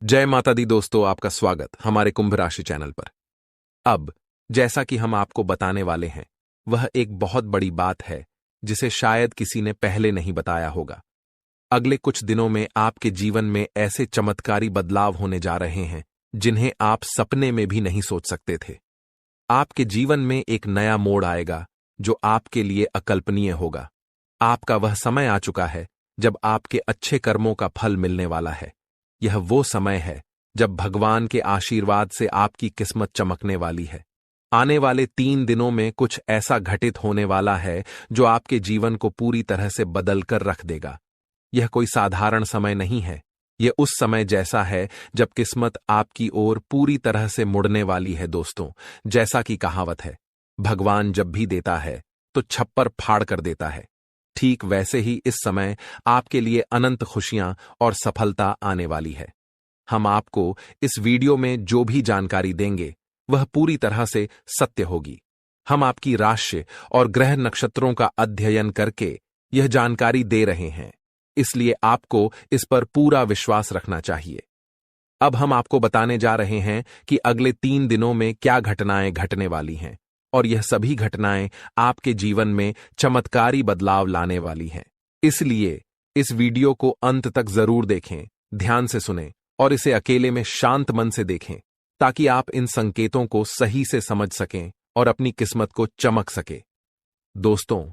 जय माता दी दोस्तों, आपका स्वागत हमारे कुंभ राशि चैनल पर। अब जैसा कि हम आपको बताने वाले हैं, वह एक बहुत बड़ी बात है जिसे शायद किसी ने पहले नहीं बताया होगा। अगले कुछ दिनों में आपके जीवन में ऐसे चमत्कारी बदलाव होने जा रहे हैं जिन्हें आप सपने में भी नहीं सोच सकते थे। आपके जीवन में एक नया मोड़ आएगा जो आपके लिए अकल्पनीय होगा। आपका वह समय आ चुका है जब आपके अच्छे कर्मों का फल मिलने वाला है। यह वो समय है जब भगवान के आशीर्वाद से आपकी किस्मत चमकने वाली है। आने वाले 3 दिनों में कुछ ऐसा घटित होने वाला है जो आपके जीवन को पूरी तरह से बदल कर रख देगा। यह कोई साधारण समय नहीं है। यह उस समय जैसा है जब किस्मत आपकी ओर पूरी तरह से मुड़ने वाली है दोस्तों। जैसा कि कहावत है, भगवान जब भी देता है तो छप्पर फाड़ कर देता है। ठीक वैसे ही इस समय आपके लिए अनंत खुशियां और सफलता आने वाली है। हम आपको इस वीडियो में जो भी जानकारी देंगे वह पूरी तरह से सत्य होगी। हम आपकी राशि और ग्रह नक्षत्रों का अध्ययन करके यह जानकारी दे रहे हैं, इसलिए आपको इस पर पूरा विश्वास रखना चाहिए। अब हम आपको बताने जा रहे हैं कि अगले 3 दिनों में क्या घटनाएं घटने वाली हैं, और यह सभी घटनाएं आपके जीवन में चमत्कारी बदलाव लाने वाली हैं। इसलिए इस वीडियो को अंत तक जरूर देखें, ध्यान से सुनें और इसे अकेले में शांत मन से देखें, ताकि आप इन संकेतों को सही से समझ सकें और अपनी किस्मत को चमक सके। दोस्तों,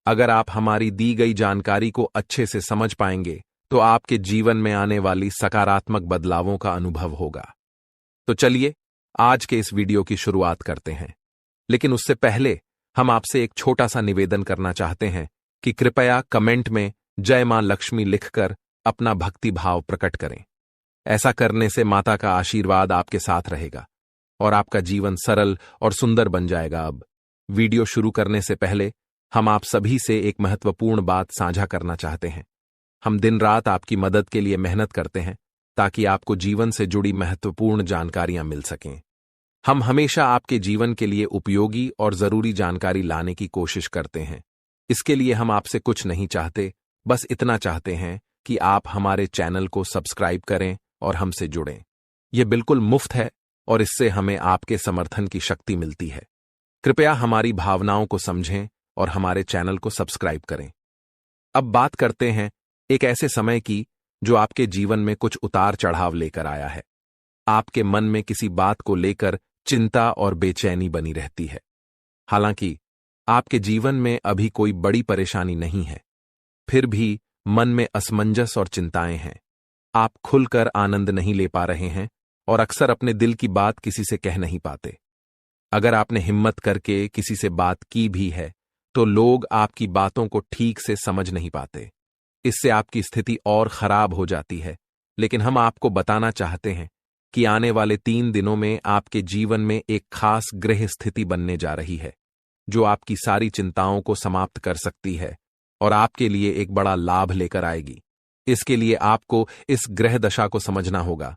अगर आप हमारी दी गई जानकारी को अच्छे से समझ पाएंगे तो आपके जीवन में आने वाली सकारात्मक बदलावों का अनुभव होगा। तो चलिए आज के इस वीडियो की शुरुआत करते हैं। लेकिन उससे पहले हम आपसे एक छोटा सा निवेदन करना चाहते हैं कि कृपया कमेंट में जय मां लक्ष्मी लिखकर अपना भक्ति भाव प्रकट करें। ऐसा करने से माता का आशीर्वाद आपके साथ रहेगा और आपका जीवन सरल और सुंदर बन जाएगा। अब वीडियो शुरू करने से पहले हम आप सभी से एक महत्वपूर्ण बात साझा करना चाहते हैं। हम दिन रात आपकी मदद के लिए मेहनत करते हैं ताकि आपको जीवन से जुड़ी महत्वपूर्ण जानकारियां मिल सकें। हम हमेशा आपके जीवन के लिए उपयोगी और जरूरी जानकारी लाने की कोशिश करते हैं। इसके लिए हम आपसे कुछ नहीं चाहते, बस इतना चाहते हैं कि आप हमारे चैनल को सब्सक्राइब करें और हमसे जुड़ें। यह बिल्कुल मुफ्त है और इससे हमें आपके समर्थन की शक्ति मिलती है। कृपया हमारी भावनाओं को समझें और हमारे चैनल को सब्सक्राइब करें। अब बात करते हैं एक ऐसे समय की जो आपके जीवन में कुछ उतार चढ़ाव लेकर आया है। आपके मन में किसी बात को लेकर चिंता और बेचैनी बनी रहती है। हालांकि आपके जीवन में अभी कोई बड़ी परेशानी नहीं है, फिर भी मन में असमंजस और चिंताएं हैं। आप खुलकर आनंद नहीं ले पा रहे हैं और अक्सर अपने दिल की बात किसी से कह नहीं पाते। अगर आपने हिम्मत करके किसी से बात की भी है तो लोग आपकी बातों को ठीक से समझ नहीं पाते। इससे आपकी स्थिति और खराब हो जाती है। लेकिन हम आपको बताना चाहते हैं कि आने वाले 3 दिनों में आपके जीवन में एक खास ग्रह स्थिति बनने जा रही है जो आपकी सारी चिंताओं को समाप्त कर सकती है और आपके लिए एक बड़ा लाभ लेकर आएगी। इसके लिए आपको इस ग्रह दशा को समझना होगा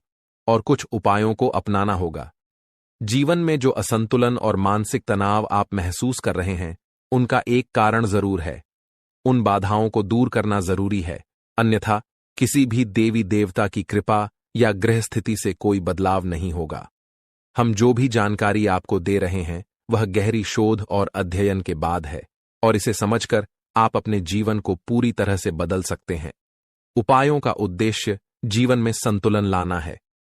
और कुछ उपायों को अपनाना होगा। जीवन में जो असंतुलन और मानसिक तनाव आप महसूस कर रहे हैं, उनका एक कारण जरूर है। उन बाधाओं को दूर करना जरूरी है, अन्यथा किसी भी देवी देवता की कृपा या ग्रह स्थिति से कोई बदलाव नहीं होगा। हम जो भी जानकारी आपको दे रहे हैं वह गहरी शोध और अध्ययन के बाद है, और इसे समझकर आप अपने जीवन को पूरी तरह से बदल सकते हैं। उपायों का उद्देश्य जीवन में संतुलन लाना है,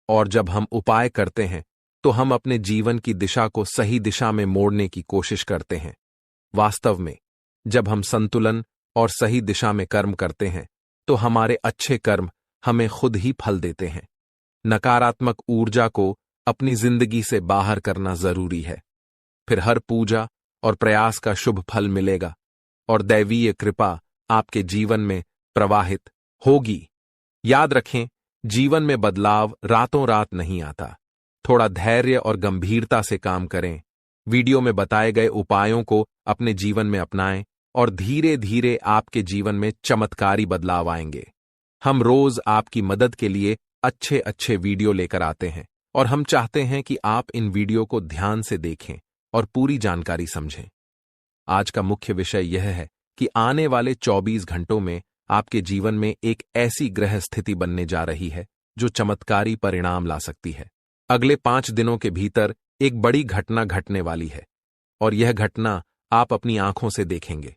और जब हम उपाय करते हैं तो हम अपने जीवन की दिशा को सही दिशा में मोड़ने की कोशिश करते हैं। वास्तव में जब हम संतुलन और सही दिशा में कर्म करते हैं तो हमारे अच्छे कर्म हमें खुद ही फल देते हैं। नकारात्मक ऊर्जा को अपनी जिंदगी से बाहर करना जरूरी है, फिर हर पूजा और प्रयास का शुभ फल मिलेगा और दैवीय कृपा आपके जीवन में प्रवाहित होगी। याद रखें, जीवन में बदलाव रातों रात नहीं आता। थोड़ा धैर्य और गंभीरता से काम करें। वीडियो में बताए गए उपायों को अपने जीवन में अपनाएं और धीरे धीरे आपके जीवन में चमत्कारी बदलाव आएंगे। हम रोज आपकी मदद के लिए अच्छे अच्छे वीडियो लेकर आते हैं और हम चाहते हैं कि आप इन वीडियो को ध्यान से देखें और पूरी जानकारी समझें। आज का मुख्य विषय यह है कि आने वाले 24 घंटों में आपके जीवन में एक ऐसी ग्रह स्थिति बनने जा रही है जो चमत्कारी परिणाम ला सकती है। अगले 5 दिनों के भीतर एक बड़ी घटना घटने वाली है और यह घटना आप अपनी आंखों से देखेंगे।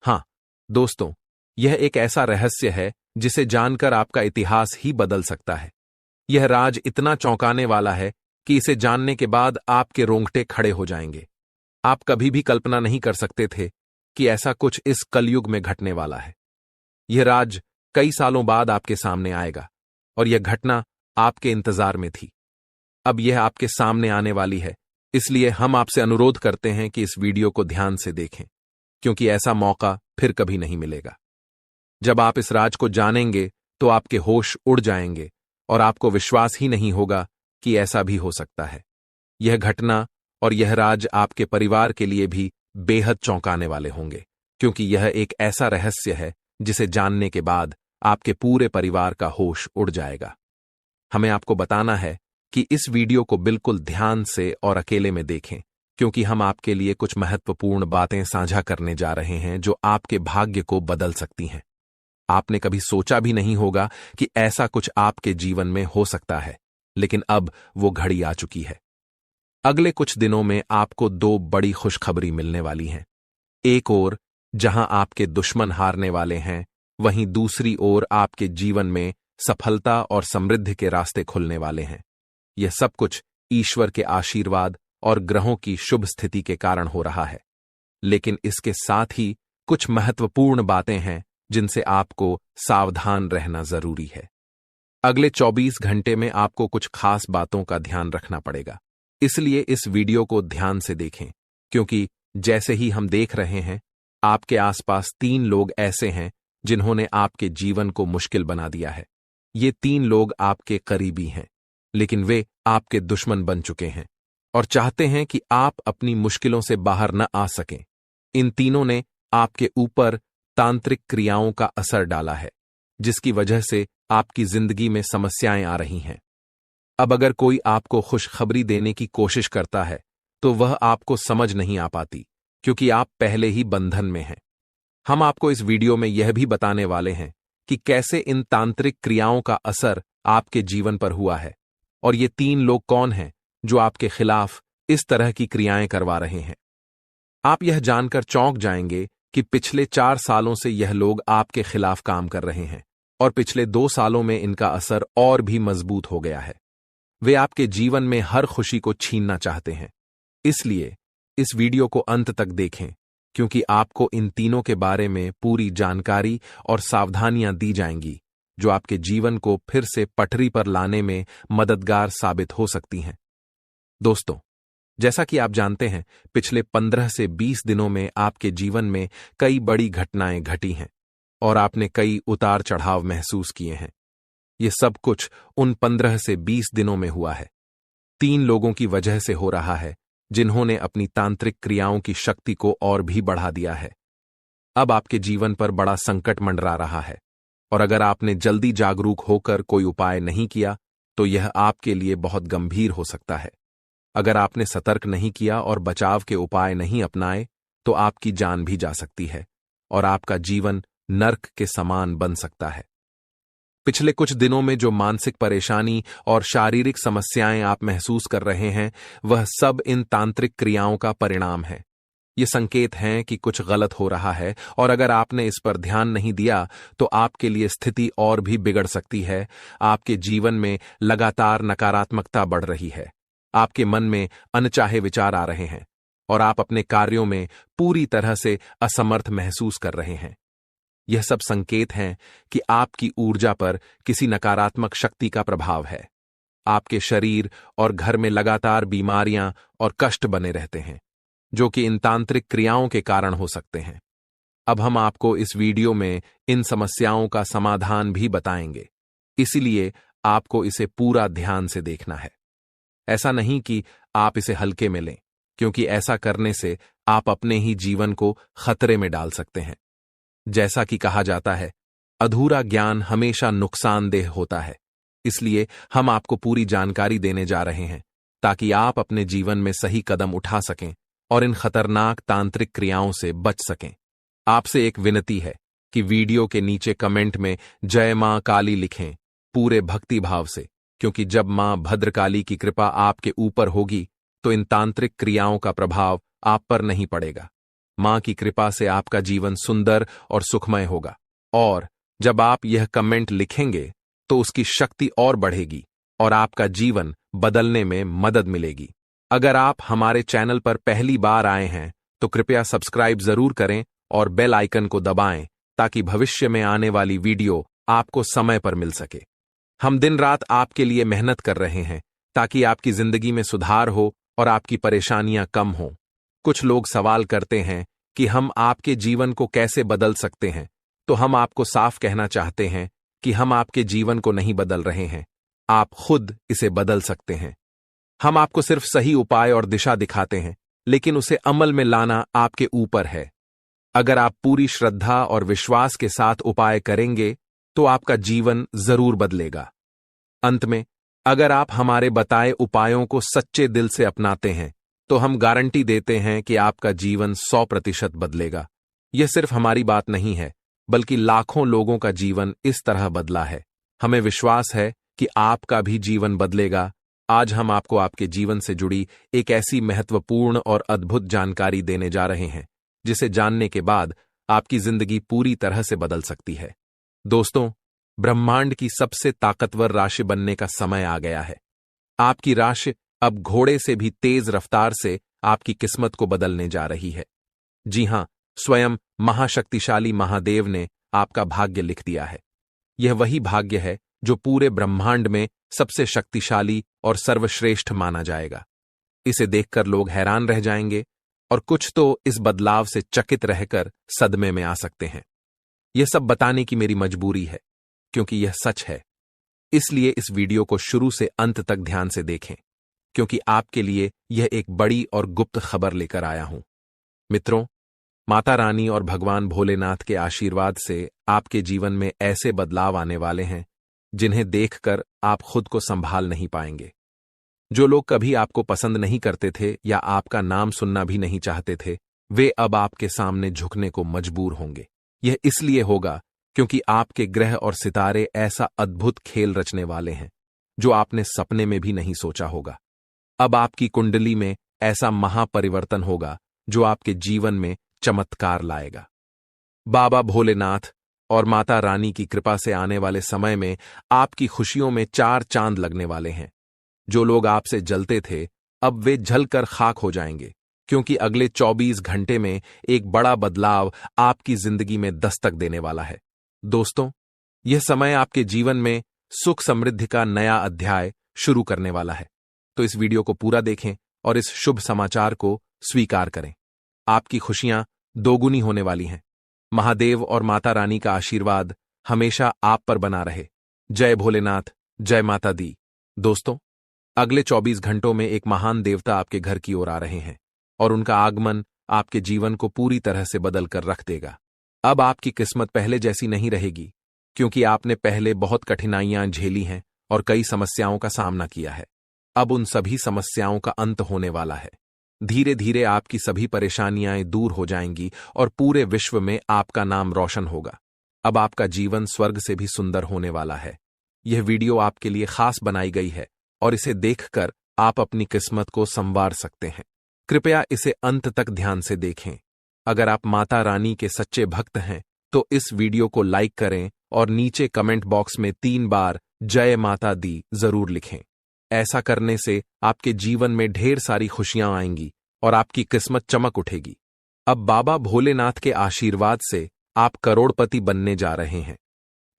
हाँ दोस्तों, यह एक ऐसा रहस्य है जिसे जानकर आपका इतिहास ही बदल सकता है। यह राज इतना चौंकाने वाला है कि इसे जानने के बाद आपके रोंगटे खड़े हो जाएंगे। आप कभी भी कल्पना नहीं कर सकते थे कि ऐसा कुछ इस कलयुग में घटने वाला है। यह राज कई सालों बाद आपके सामने आएगा और यह घटना आपके इंतजार में थी। अब यह आपके सामने आने वाली है, इसलिए हम आपसे अनुरोध करते हैं कि इस वीडियो को ध्यान से देखें, क्योंकि ऐसा मौका फिर कभी नहीं मिलेगा। जब आप इस राज को जानेंगे तो आपके होश उड़ जाएंगे और आपको विश्वास ही नहीं होगा कि ऐसा भी हो सकता है। यह घटना और यह राज आपके परिवार के लिए भी बेहद चौंकाने वाले होंगे, क्योंकि यह एक ऐसा रहस्य है जिसे जानने के बाद आपके पूरे परिवार का होश उड़ जाएगा। हमें आपको बताना है कि इस वीडियो को बिल्कुल ध्यान से और अकेले में देखें, क्योंकि हम आपके लिए कुछ महत्वपूर्ण बातें साझा करने जा रहे हैं जो आपके भाग्य को बदल सकती हैं। आपने कभी सोचा भी नहीं होगा कि ऐसा कुछ आपके जीवन में हो सकता है, लेकिन अब वो घड़ी आ चुकी है। अगले कुछ दिनों में आपको 2 बड़ी खुशखबरी मिलने वाली हैं। एक ओर जहां आपके दुश्मन हारने वाले हैं, वहीं दूसरी ओर आपके जीवन में सफलता और समृद्धि के रास्ते खुलने वाले हैं। यह सब कुछ ईश्वर के आशीर्वाद और ग्रहों की शुभ स्थिति के कारण हो रहा है, लेकिन इसके साथ ही कुछ महत्वपूर्ण बातें हैं जिनसे आपको सावधान रहना जरूरी है। अगले 24 घंटे में आपको कुछ खास बातों का ध्यान रखना पड़ेगा, इसलिए इस वीडियो को ध्यान से देखें, क्योंकि जैसे ही हम देख रहे हैं, आपके आसपास 3 लोग ऐसे हैं जिन्होंने आपके जीवन को मुश्किल बना दिया है। ये 3 लोग आपके करीबी हैं, लेकिन वे आपके दुश्मन बन चुके हैं और चाहते हैं कि आप अपनी मुश्किलों से बाहर न आ सकें। इन तीनों ने आपके ऊपर तांत्रिक क्रियाओं का असर डाला है, जिसकी वजह से आपकी जिंदगी में समस्याएं आ रही हैं। अब अगर कोई आपको खुशखबरी देने की कोशिश करता है तो वह आपको समझ नहीं आ पाती, क्योंकि आप पहले ही बंधन में हैं। हम आपको इस वीडियो में यह भी बताने वाले हैं कि कैसे इन तांत्रिक क्रियाओं का असर आपके जीवन पर हुआ है और ये 3 लोग कौन हैं जो आपके खिलाफ इस तरह की क्रियाएं करवा रहे हैं। आप यह जानकर चौंक जाएंगे कि पिछले 4 सालों से यह लोग आपके खिलाफ काम कर रहे हैं और पिछले 2 सालों में इनका असर और भी मजबूत हो गया है। वे आपके जीवन में हर खुशी को छीनना चाहते हैं, इसलिए इस वीडियो को अंत तक देखें, क्योंकि आपको इन तीनों के बारे में पूरी जानकारी और सावधानियां दी जाएंगी जो आपके जीवन को फिर से पटरी पर लाने में मददगार साबित हो सकती हैं। दोस्तों, जैसा कि आप जानते हैं, पिछले 15 से 20 दिनों में आपके जीवन में कई बड़ी घटनाएं घटी हैं और आपने कई उतार चढ़ाव महसूस किए हैं। ये सब कुछ उन 15 से 20 दिनों में हुआ है। 3 लोगों की वजह से हो रहा है जिन्होंने अपनी तांत्रिक क्रियाओं की शक्ति को और भी बढ़ा दिया है। अब आपके जीवन पर बड़ा संकट मंडरा रहा है और अगर आपने जल्दी जागरूक होकर कोई उपाय नहीं किया तो यह आपके लिए बहुत गंभीर हो सकता है। अगर आपने सतर्क नहीं किया और बचाव के उपाय नहीं अपनाए तो आपकी जान भी जा सकती है और आपका जीवन नर्क के समान बन सकता है। पिछले कुछ दिनों में जो मानसिक परेशानी और शारीरिक समस्याएं आप महसूस कर रहे हैं, वह सब इन तांत्रिक क्रियाओं का परिणाम है। ये संकेत हैं कि कुछ गलत हो रहा है और अगर आपने इस पर ध्यान नहीं दिया तो आपके लिए स्थिति और भी बिगड़ सकती है। आपके जीवन में लगातार नकारात्मकता बढ़ रही है, आपके मन में अनचाहे विचार आ रहे हैं और आप अपने कार्यों में पूरी तरह से असमर्थ महसूस कर रहे हैं। यह सब संकेत हैं कि आपकी ऊर्जा पर किसी नकारात्मक शक्ति का प्रभाव है। आपके शरीर और घर में लगातार बीमारियां और कष्ट बने रहते हैं, जो कि इन तांत्रिक क्रियाओं के कारण हो सकते हैं। अब हम आपको इस वीडियो में इन समस्याओं का समाधान भी बताएंगे, इसलिए आपको इसे पूरा ध्यान से देखना है। ऐसा नहीं कि आप इसे हल्के में लें, क्योंकि ऐसा करने से आप अपने ही जीवन को खतरे में डाल सकते हैं। जैसा कि कहा जाता है, अधूरा ज्ञान हमेशा नुकसानदेह होता है, इसलिए हम आपको पूरी जानकारी देने जा रहे हैं ताकि आप अपने जीवन में सही कदम उठा सकें और इन खतरनाक तांत्रिक क्रियाओं से बच सकें। आपसे एक विनती है कि वीडियो के नीचे कमेंट में जय मां काली लिखें पूरे भक्ति भाव से, क्योंकि जब मां भद्रकाली की कृपा आपके ऊपर होगी तो इन तांत्रिक क्रियाओं का प्रभाव आप पर नहीं पड़ेगा। मां की कृपा से आपका जीवन सुंदर और सुखमय होगा। और जब आप यह कमेंट लिखेंगे तो उसकी शक्ति और बढ़ेगी और आपका जीवन बदलने में मदद मिलेगी। अगर आप हमारे चैनल पर पहली बार आए हैं तो कृपया सब्सक्राइब जरूर करें और बेल आइकन को दबाएं ताकि भविष्य में आने वाली वीडियो आपको समय पर मिल सके। हम दिन रात आपके लिए मेहनत कर रहे हैं ताकि आपकी जिंदगी में सुधार हो और आपकी परेशानियां कम हों। कुछ लोग सवाल करते हैं कि हम आपके जीवन को कैसे बदल सकते हैं, तो हम आपको साफ कहना चाहते हैं कि हम आपके जीवन को नहीं बदल रहे हैं, आप खुद इसे बदल सकते हैं। हम आपको सिर्फ सही उपाय और दिशा दिखाते हैं, लेकिन उसे अमल में लाना आपके ऊपर है। अगर आप पूरी श्रद्धा और विश्वास के साथ उपाय करेंगे तो आपका जीवन जरूर बदलेगा। अंत में, अगर आप हमारे बताए उपायों को सच्चे दिल से अपनाते हैं तो हम गारंटी देते हैं कि आपका जीवन 100% बदलेगा। यह सिर्फ हमारी बात नहीं है, बल्कि लाखों लोगों का जीवन इस तरह बदला है। हमें विश्वास है कि आपका भी जीवन बदलेगा। आज हम आपको आपके जीवन से जुड़ी एक ऐसी महत्वपूर्ण और अद्भुत जानकारी देने जा रहे हैं जिसे जानने के बाद आपकी जिंदगी पूरी तरह से बदल सकती है। दोस्तों, ब्रह्मांड की सबसे ताकतवर राशि बनने का समय आ गया है। आपकी राशि अब घोड़े से भी तेज रफ्तार से आपकी किस्मत को बदलने जा रही है। जी हां, स्वयं महाशक्तिशाली महादेव ने आपका भाग्य लिख दिया है। यह वही भाग्य है जो पूरे ब्रह्मांड में सबसे शक्तिशाली और सर्वश्रेष्ठ माना जाएगा। इसे देखकर लोग हैरान रह जाएंगे और कुछ तो इस बदलाव से चकित रहकर सदमे में आ सकते हैं। यह सब बताने की मेरी मजबूरी है, क्योंकि यह सच है। इसलिए इस वीडियो को शुरू से अंत तक ध्यान से देखें, क्योंकि आपके लिए यह एक बड़ी और गुप्त खबर लेकर आया हूं। मित्रों, माता रानी और भगवान भोलेनाथ के आशीर्वाद से आपके जीवन में ऐसे बदलाव आने वाले हैं जिन्हें देखकर आप खुद को संभाल नहीं पाएंगे। जो लोग कभी आपको पसंद नहीं करते थे या आपका नाम सुनना भी नहीं चाहते थे, वे अब आपके सामने झुकने को मजबूर होंगे। यह इसलिए होगा क्योंकि आपके ग्रह और सितारे ऐसा अद्भुत खेल रचने वाले हैं जो आपने सपने में भी नहीं सोचा होगा। अब आपकी कुंडली में ऐसा महापरिवर्तन होगा जो आपके जीवन में चमत्कार लाएगा। बाबा भोलेनाथ और माता रानी की कृपा से आने वाले समय में आपकी खुशियों में 4 चांद लगने वाले हैं। जो लोग आपसे जलते थे, अब वे जलकर खाक हो जाएंगे, क्योंकि अगले 24 घंटे में एक बड़ा बदलाव आपकी जिंदगी में दस्तक देने वाला है। दोस्तों, यह समय आपके जीवन में सुख समृद्धि का नया अध्याय शुरू करने वाला है। तो इस वीडियो को पूरा देखें और इस शुभ समाचार को स्वीकार करें। आपकी खुशियां दोगुनी होने वाली हैं। महादेव और माता रानी का आशीर्वाद हमेशा आप पर बना रहे। जय भोलेनाथ, जय माता दी। दोस्तों, अगले 24 घंटों में एक महान देवता आपके घर की ओर आ रहे हैं और उनका आगमन आपके जीवन को पूरी तरह से बदल कर रख देगा। अब आपकी किस्मत पहले जैसी नहीं रहेगी, क्योंकि आपने पहले बहुत कठिनाइयां झेली हैं और कई समस्याओं का सामना किया है। अब उन सभी समस्याओं का अंत होने वाला है। धीरे धीरे आपकी सभी परेशानियां दूर हो जाएंगी और पूरे विश्व में आपका नाम रोशन होगा। अब आपका जीवन स्वर्ग से भी सुंदर होने वाला है। यह वीडियो आपके लिए खास बनाई गई है और इसे देखकर आप अपनी किस्मत को संवार सकते हैं। कृपया इसे अंत तक ध्यान से देखें। अगर आप माता रानी के सच्चे भक्त हैं तो इस वीडियो को लाइक करें और नीचे कमेंट बॉक्स में 3 बार जय माता दी जरूर लिखें। ऐसा करने से आपके जीवन में ढेर सारी खुशियां आएंगी और आपकी किस्मत चमक उठेगी। अब बाबा भोलेनाथ के आशीर्वाद से आप करोड़पति बनने जा रहे हैं।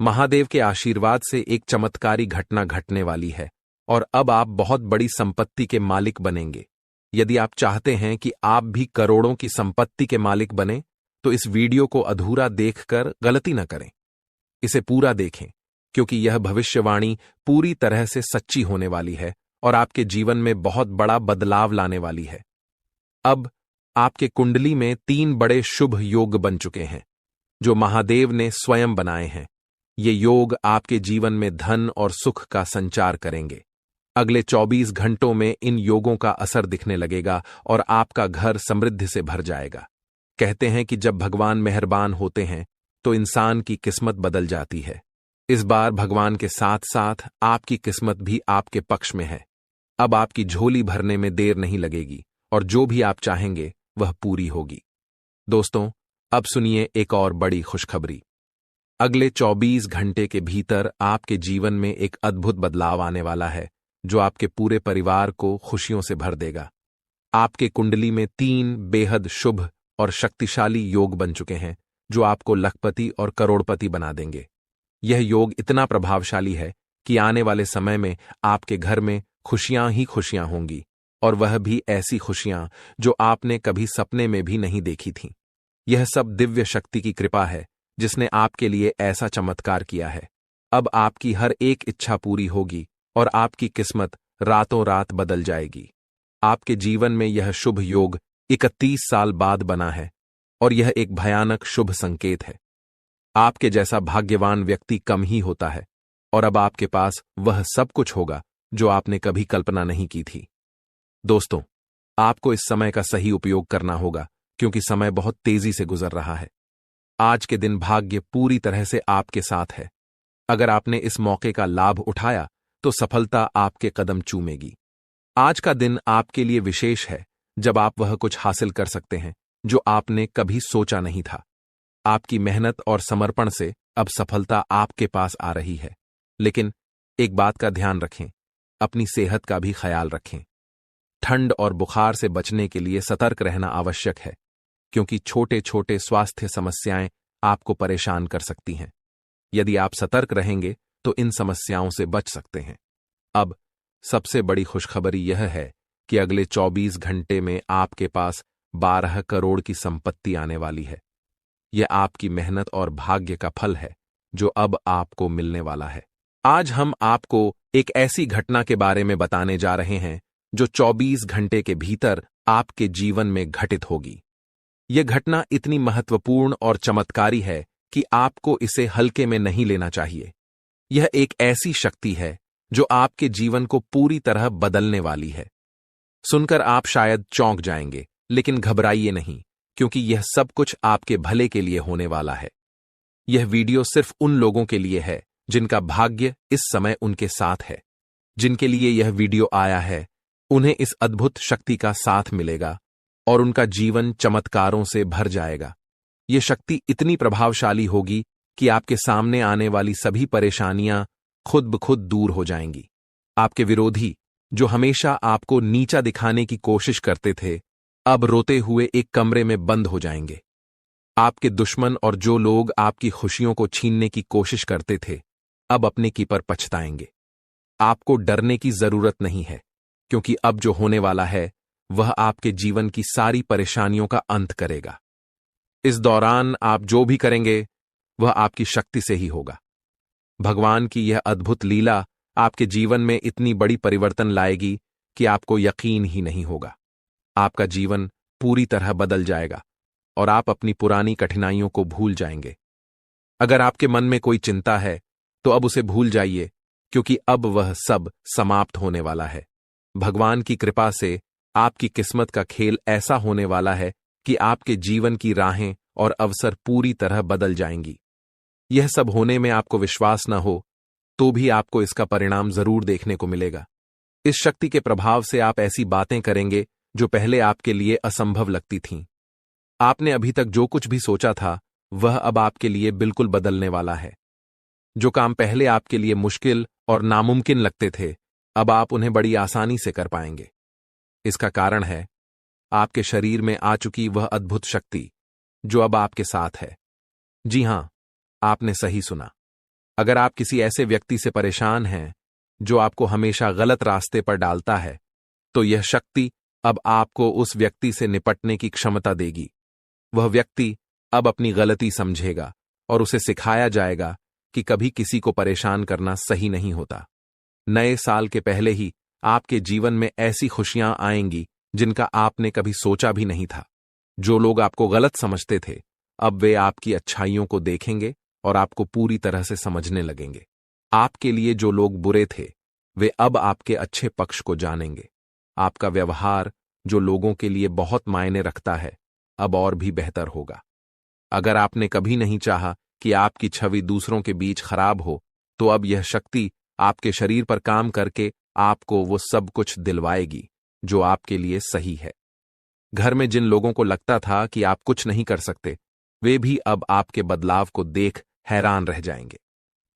महादेव के आशीर्वाद से एक चमत्कारी घटना घटने वाली है और अब आप बहुत बड़ी संपत्ति के मालिक बनेंगे। यदि आप चाहते हैं कि आप भी करोड़ों की संपत्ति के मालिक बने, तो इस वीडियो को अधूरा देखकर गलती न करें। इसे पूरा देखें, क्योंकि यह भविष्यवाणी पूरी तरह से सच्ची होने वाली है और आपके जीवन में बहुत बड़ा बदलाव लाने वाली है। अब आपके कुंडली में 3 बड़े शुभ योग बन चुके हैं, जो महादेव ने स्वयं बनाए हैं। ये योग आपके जीवन में धन और सुख का संचार करेंगे। अगले 24 घंटों में इन योगों का असर दिखने लगेगा और आपका घर समृद्धि से भर जाएगा। कहते हैं कि जब भगवान मेहरबान होते हैं तो इंसान की किस्मत बदल जाती है। इस बार भगवान के साथ साथ आपकी किस्मत भी आपके पक्ष में है। अब आपकी झोली भरने में देर नहीं लगेगी और जो भी आप चाहेंगे वह पूरी होगी। दोस्तों, अब सुनिए एक और बड़ी खुशखबरी। अगले 24 घंटे के भीतर आपके जीवन में एक अद्भुत बदलाव आने वाला है जो आपके पूरे परिवार को खुशियों से भर देगा। आपके कुंडली में 3 बेहद शुभ और शक्तिशाली योग बन चुके हैं जो आपको लखपति और करोड़पति बना देंगे। यह योग इतना प्रभावशाली है कि आने वाले समय में आपके घर में खुशियां ही खुशियां होंगी, और वह भी ऐसी खुशियां जो आपने कभी सपने में भी नहीं देखी थीं। यह सब दिव्य शक्ति की कृपा है जिसने आपके लिए ऐसा चमत्कार किया है। अब आपकी हर एक इच्छा पूरी होगी और आपकी किस्मत रातों रात बदल जाएगी। आपके जीवन में यह शुभ योग 31 साल बाद बना है और यह एक भयानक शुभ संकेत है। आपके जैसा भाग्यवान व्यक्ति कम ही होता है और अब आपके पास वह सब कुछ होगा जो आपने कभी कल्पना नहीं की थी। दोस्तों, आपको इस समय का सही उपयोग करना होगा क्योंकि समय बहुत तेजी से गुजर रहा है। आज के दिन भाग्य पूरी तरह से आपके साथ है। अगर आपने इस मौके का लाभ उठाया तो सफलता आपके कदम चूमेगी। आज का दिन आपके लिए विशेष है जब आप वह कुछ हासिल कर सकते हैं जो आपने कभी सोचा नहीं था। आपकी मेहनत और समर्पण से अब सफलता आपके पास आ रही है। लेकिन एक बात का ध्यान रखें, अपनी सेहत का भी ख्याल रखें। ठंड और बुखार से बचने के लिए सतर्क रहना आवश्यक है क्योंकि छोटे छोटे स्वास्थ्य समस्याएं आपको परेशान कर सकती हैं। यदि आप सतर्क रहेंगे तो इन समस्याओं से बच सकते हैं। अब सबसे बड़ी खुशखबरी यह है कि अगले 24 घंटे में आपके पास 12 करोड़ की संपत्ति आने वाली है। यह आपकी मेहनत और भाग्य का फल है जो अब आपको मिलने वाला है। आज हम आपको एक ऐसी घटना के बारे में बताने जा रहे हैं जो 24 घंटे के भीतर आपके जीवन में घटित होगी। यह घटना इतनी महत्वपूर्ण और चमत्कारी है कि आपको इसे हल्के में नहीं लेना चाहिए। यह एक ऐसी शक्ति है जो आपके जीवन को पूरी तरह बदलने वाली है। सुनकर आप शायद चौंक जाएंगे, लेकिन घबराइए नहीं क्योंकि यह सब कुछ आपके भले के लिए होने वाला है। यह वीडियो सिर्फ उन लोगों के लिए है जिनका भाग्य इस समय उनके साथ है। जिनके लिए यह वीडियो आया है उन्हें इस अद्भुत शक्ति का साथ मिलेगा और उनका जीवन चमत्कारों से भर जाएगा। यह शक्ति इतनी प्रभावशाली होगी कि आपके सामने आने वाली सभी परेशानियां खुद ब खुद दूर हो जाएंगी। आपके विरोधी जो हमेशा आपको नीचा दिखाने की कोशिश करते थे, अब रोते हुए एक कमरे में बंद हो जाएंगे। आपके दुश्मन और जो लोग आपकी खुशियों को छीनने की कोशिश करते थे, अब अपने की पर पछताएंगे। आपको डरने की जरूरत नहीं है क्योंकि अब जो होने वाला है वह आपके जीवन की सारी परेशानियों का अंत करेगा। इस दौरान आप जो भी करेंगे वह आपकी शक्ति से ही होगा। भगवान की यह अद्भुत लीला आपके जीवन में इतनी बड़ी परिवर्तन लाएगी कि आपको यकीन ही नहीं होगा। आपका जीवन पूरी तरह बदल जाएगा और आप अपनी पुरानी कठिनाइयों को भूल जाएंगे। अगर आपके मन में कोई चिंता है तो अब उसे भूल जाइए क्योंकि अब वह सब समाप्त होने वाला है। भगवान की कृपा से आपकी किस्मत का खेल ऐसा होने वाला है कि आपके जीवन की राहें और अवसर पूरी तरह बदल जाएंगी। यह सब होने में आपको विश्वास न हो तो भी आपको इसका परिणाम जरूर देखने को मिलेगा। इस शक्ति के प्रभाव से आप ऐसी बातें करेंगे जो पहले आपके लिए असंभव लगती थीं। आपने अभी तक जो कुछ भी सोचा था वह अब आपके लिए बिल्कुल बदलने वाला है। जो काम पहले आपके लिए मुश्किल और नामुमकिन लगते थे, अब आप उन्हें बड़ी आसानी से कर पाएंगे। इसका कारण है आपके शरीर में आ चुकी वह अद्भुत शक्ति जो अब आपके साथ है। जी हां, आपने सही सुना। अगर आप किसी ऐसे व्यक्ति से परेशान हैं जो आपको हमेशा गलत रास्ते पर डालता है, तो यह शक्ति अब आपको उस व्यक्ति से निपटने की क्षमता देगी। वह व्यक्ति अब अपनी गलती समझेगा और उसे सिखाया जाएगा कि कभी किसी को परेशान करना सही नहीं होता। नए साल के पहले ही आपके जीवन में ऐसी खुशियां आएंगी जिनका आपने कभी सोचा भी नहीं था। जो लोग आपको गलत समझते थे, अब वे आपकी अच्छाइयों को देखेंगे और आपको पूरी तरह से समझने लगेंगे। आपके लिए जो लोग बुरे थे, वे अब आपके अच्छे पक्ष को जानेंगे। आपका व्यवहार जो लोगों के लिए बहुत मायने रखता है, अब और भी बेहतर होगा। अगर आपने कभी नहीं चाहा कि आपकी छवि दूसरों के बीच खराब हो, तो अब यह शक्ति आपके शरीर पर काम करके आपको वो सब कुछ दिलवाएगी जो आपके लिए सही है। घर में जिन लोगों को लगता था कि आप कुछ नहीं कर सकते, वे भी अब आपके बदलाव को देख हैरान रह जाएंगे।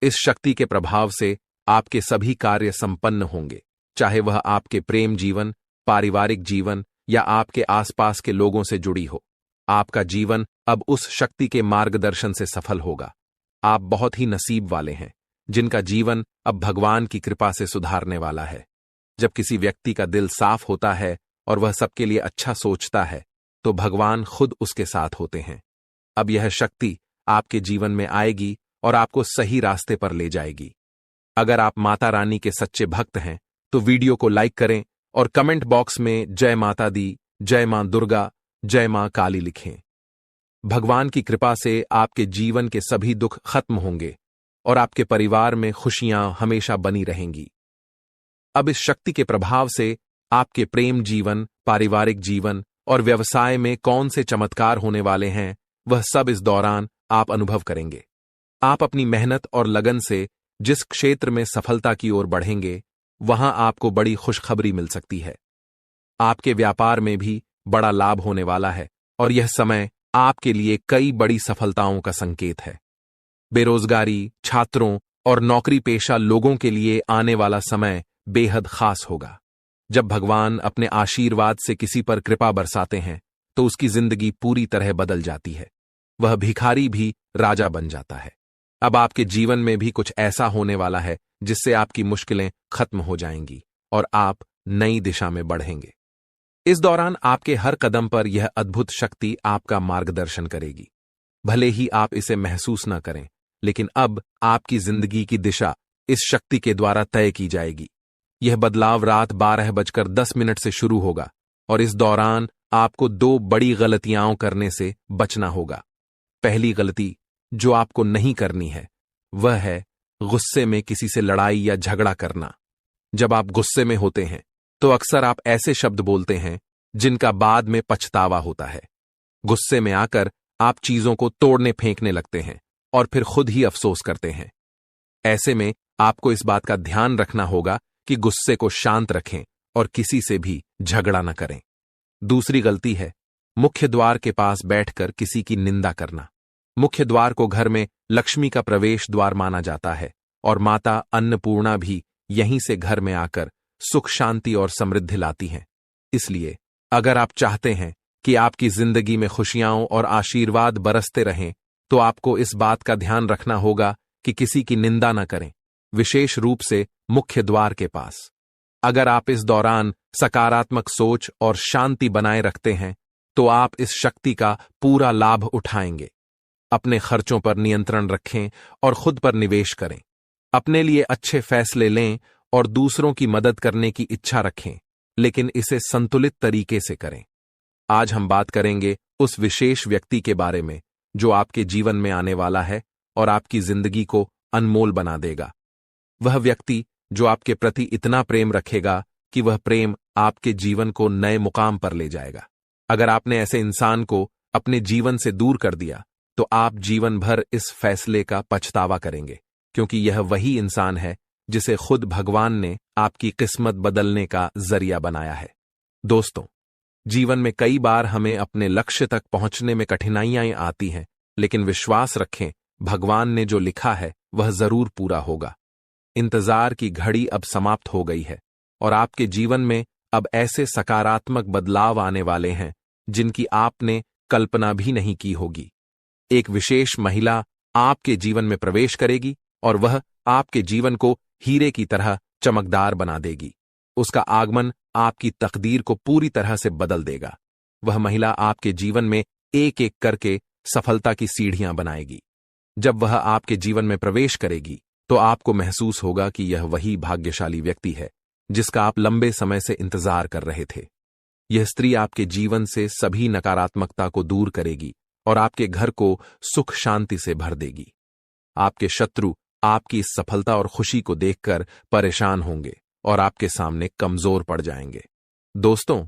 इस शक्ति के प्रभाव से आपके सभी कार्य संपन्न होंगे, चाहे वह आपके प्रेम जीवन, पारिवारिक जीवन या आपके आसपास के लोगों से जुड़ी हो। आपका जीवन अब उस शक्ति के मार्गदर्शन से सफल होगा। आप बहुत ही नसीब वाले हैं जिनका जीवन अब भगवान की कृपा से सुधारने वाला है। जब किसी व्यक्ति का दिल साफ होता है और वह सबके लिए अच्छा सोचता है, तो भगवान खुद उसके साथ होते हैं। अब यह शक्ति आपके जीवन में आएगी और आपको सही रास्ते पर ले जाएगी। अगर आप माता रानी के सच्चे भक्त हैं, तो वीडियो को लाइक करें और कमेंट बॉक्स में जय माता दी, जय मां दुर्गा, जय मां काली लिखें। भगवान की कृपा से आपके जीवन के सभी दुख खत्म होंगे और आपके परिवार में खुशियां हमेशा बनी रहेंगी। अब इस शक्ति के प्रभाव से आपके प्रेम जीवन, पारिवारिक जीवन और व्यवसाय में कौन से चमत्कार होने वाले हैं, वह सब इस दौरान आप अनुभव करेंगे। आप अपनी मेहनत और लगन से जिस क्षेत्र में सफलता की ओर बढ़ेंगे, वहां आपको बड़ी खुशखबरी मिल सकती है। आपके व्यापार में भी बड़ा लाभ होने वाला है और यह समय आपके लिए कई बड़ी सफलताओं का संकेत है। बेरोजगारी, छात्रों और नौकरी पेशा लोगों के लिए आने वाला समय बेहद खास होगा। जब भगवान अपने आशीर्वाद से किसी पर कृपा बरसाते हैं, तो उसकी जिंदगी पूरी तरह बदल जाती है। वह भिखारी भी राजा बन जाता है। अब आपके जीवन में भी कुछ ऐसा होने वाला है जिससे आपकी मुश्किलें खत्म हो जाएंगी और आप नई दिशा में बढ़ेंगे। इस दौरान आपके हर कदम पर यह अद्भुत शक्ति आपका मार्गदर्शन करेगी। भले ही आप इसे महसूस न करें, लेकिन अब आपकी जिंदगी की दिशा इस शक्ति के द्वारा तय की जाएगी। यह बदलाव रात 12:10 से शुरू होगा और इस दौरान आपको 2 बड़ी गलतियां करने से बचना होगा। पहली गलती जो आपको नहीं करनी है, वह है गुस्से में किसी से लड़ाई या झगड़ा करना। जब आप गुस्से में होते हैं, तो अक्सर आप ऐसे शब्द बोलते हैं जिनका बाद में पछतावा होता है। गुस्से में आकर आप चीजों को तोड़ने फेंकने लगते हैं और फिर खुद ही अफसोस करते हैं। ऐसे में आपको इस बात का ध्यान रखना होगा कि गुस्से को शांत रखें और किसी से भी झगड़ा न करें। दूसरी गलती है मुख्य द्वार के पास बैठकर किसी की निंदा करना। मुख्य द्वार को घर में लक्ष्मी का प्रवेश द्वार माना जाता है और माता अन्नपूर्णा भी यहीं से घर में आकर सुख, शांति और समृद्धि लाती हैं। इसलिए अगर आप चाहते हैं कि आपकी जिंदगी में खुशियां और आशीर्वाद बरसते रहें, तो आपको इस बात का ध्यान रखना होगा कि किसी की निंदा न करें, विशेष रूप से मुख्य द्वार के पास। अगर आप इस दौरान सकारात्मक सोच और शांति बनाए रखते हैं, तो आप इस शक्ति का पूरा लाभ उठाएंगे। अपने खर्चों पर नियंत्रण रखें और खुद पर निवेश करें। अपने लिए अच्छे फैसले लें और दूसरों की मदद करने की इच्छा रखें, लेकिन इसे संतुलित तरीके से करें। आज हम बात करेंगे उस विशेष व्यक्ति के बारे में जो आपके जीवन में आने वाला है और आपकी जिंदगी को अनमोल बना देगा। वह व्यक्ति जो आपके प्रति इतना प्रेम रखेगा कि वह प्रेम आपके जीवन को नए मुकाम पर ले जाएगा। अगर आपने ऐसे इंसान को अपने जीवन से दूर कर दिया, तो आप जीवन भर इस फैसले का पछतावा करेंगे, क्योंकि यह वही इंसान है जिसे खुद भगवान ने आपकी किस्मत बदलने का जरिया बनाया है। दोस्तों, जीवन में कई बार हमें अपने लक्ष्य तक पहुंचने में कठिनाइयां आती हैं, लेकिन विश्वास रखें, भगवान ने जो लिखा है वह जरूर पूरा होगा। इंतजार की घड़ी अब समाप्त हो गई है और आपके जीवन में अब ऐसे सकारात्मक बदलाव आने वाले हैं जिनकी आपने कल्पना भी नहीं की होगी। एक विशेष महिला आपके जीवन में प्रवेश करेगी और वह आपके जीवन को हीरे की तरह चमकदार बना देगी। उसका आगमन आपकी तकदीर को पूरी तरह से बदल देगा। वह महिला आपके जीवन में एक एक करके सफलता की सीढ़ियां बनाएगी। जब वह आपके जीवन में प्रवेश करेगी, तो आपको महसूस होगा कि यह वही भाग्यशाली व्यक्ति है जिसका आप लंबे समय से इंतजार कर रहे थे। यह स्त्री आपके जीवन से सभी नकारात्मकता को दूर करेगी और आपके घर को सुख शांति से भर देगी। आपके शत्रु आपकी इस सफलता और खुशी को देखकर परेशान होंगे और आपके सामने कमजोर पड़ जाएंगे। दोस्तों,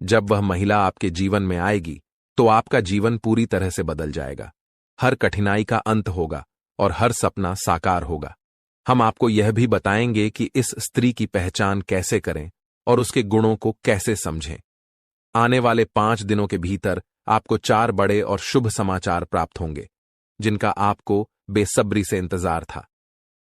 जब वह महिला आपके जीवन में आएगी, तो आपका जीवन पूरी तरह से बदल जाएगा। हर कठिनाई का अंत होगा और हर सपना साकार होगा। हम आपको यह भी बताएंगे कि इस स्त्री की पहचान कैसे करें और उसके गुणों को कैसे समझें। आने वाले 5 दिनों के भीतर आपको 4 बड़े और शुभ समाचार प्राप्त होंगे, जिनका आपको बेसब्री से इंतजार था।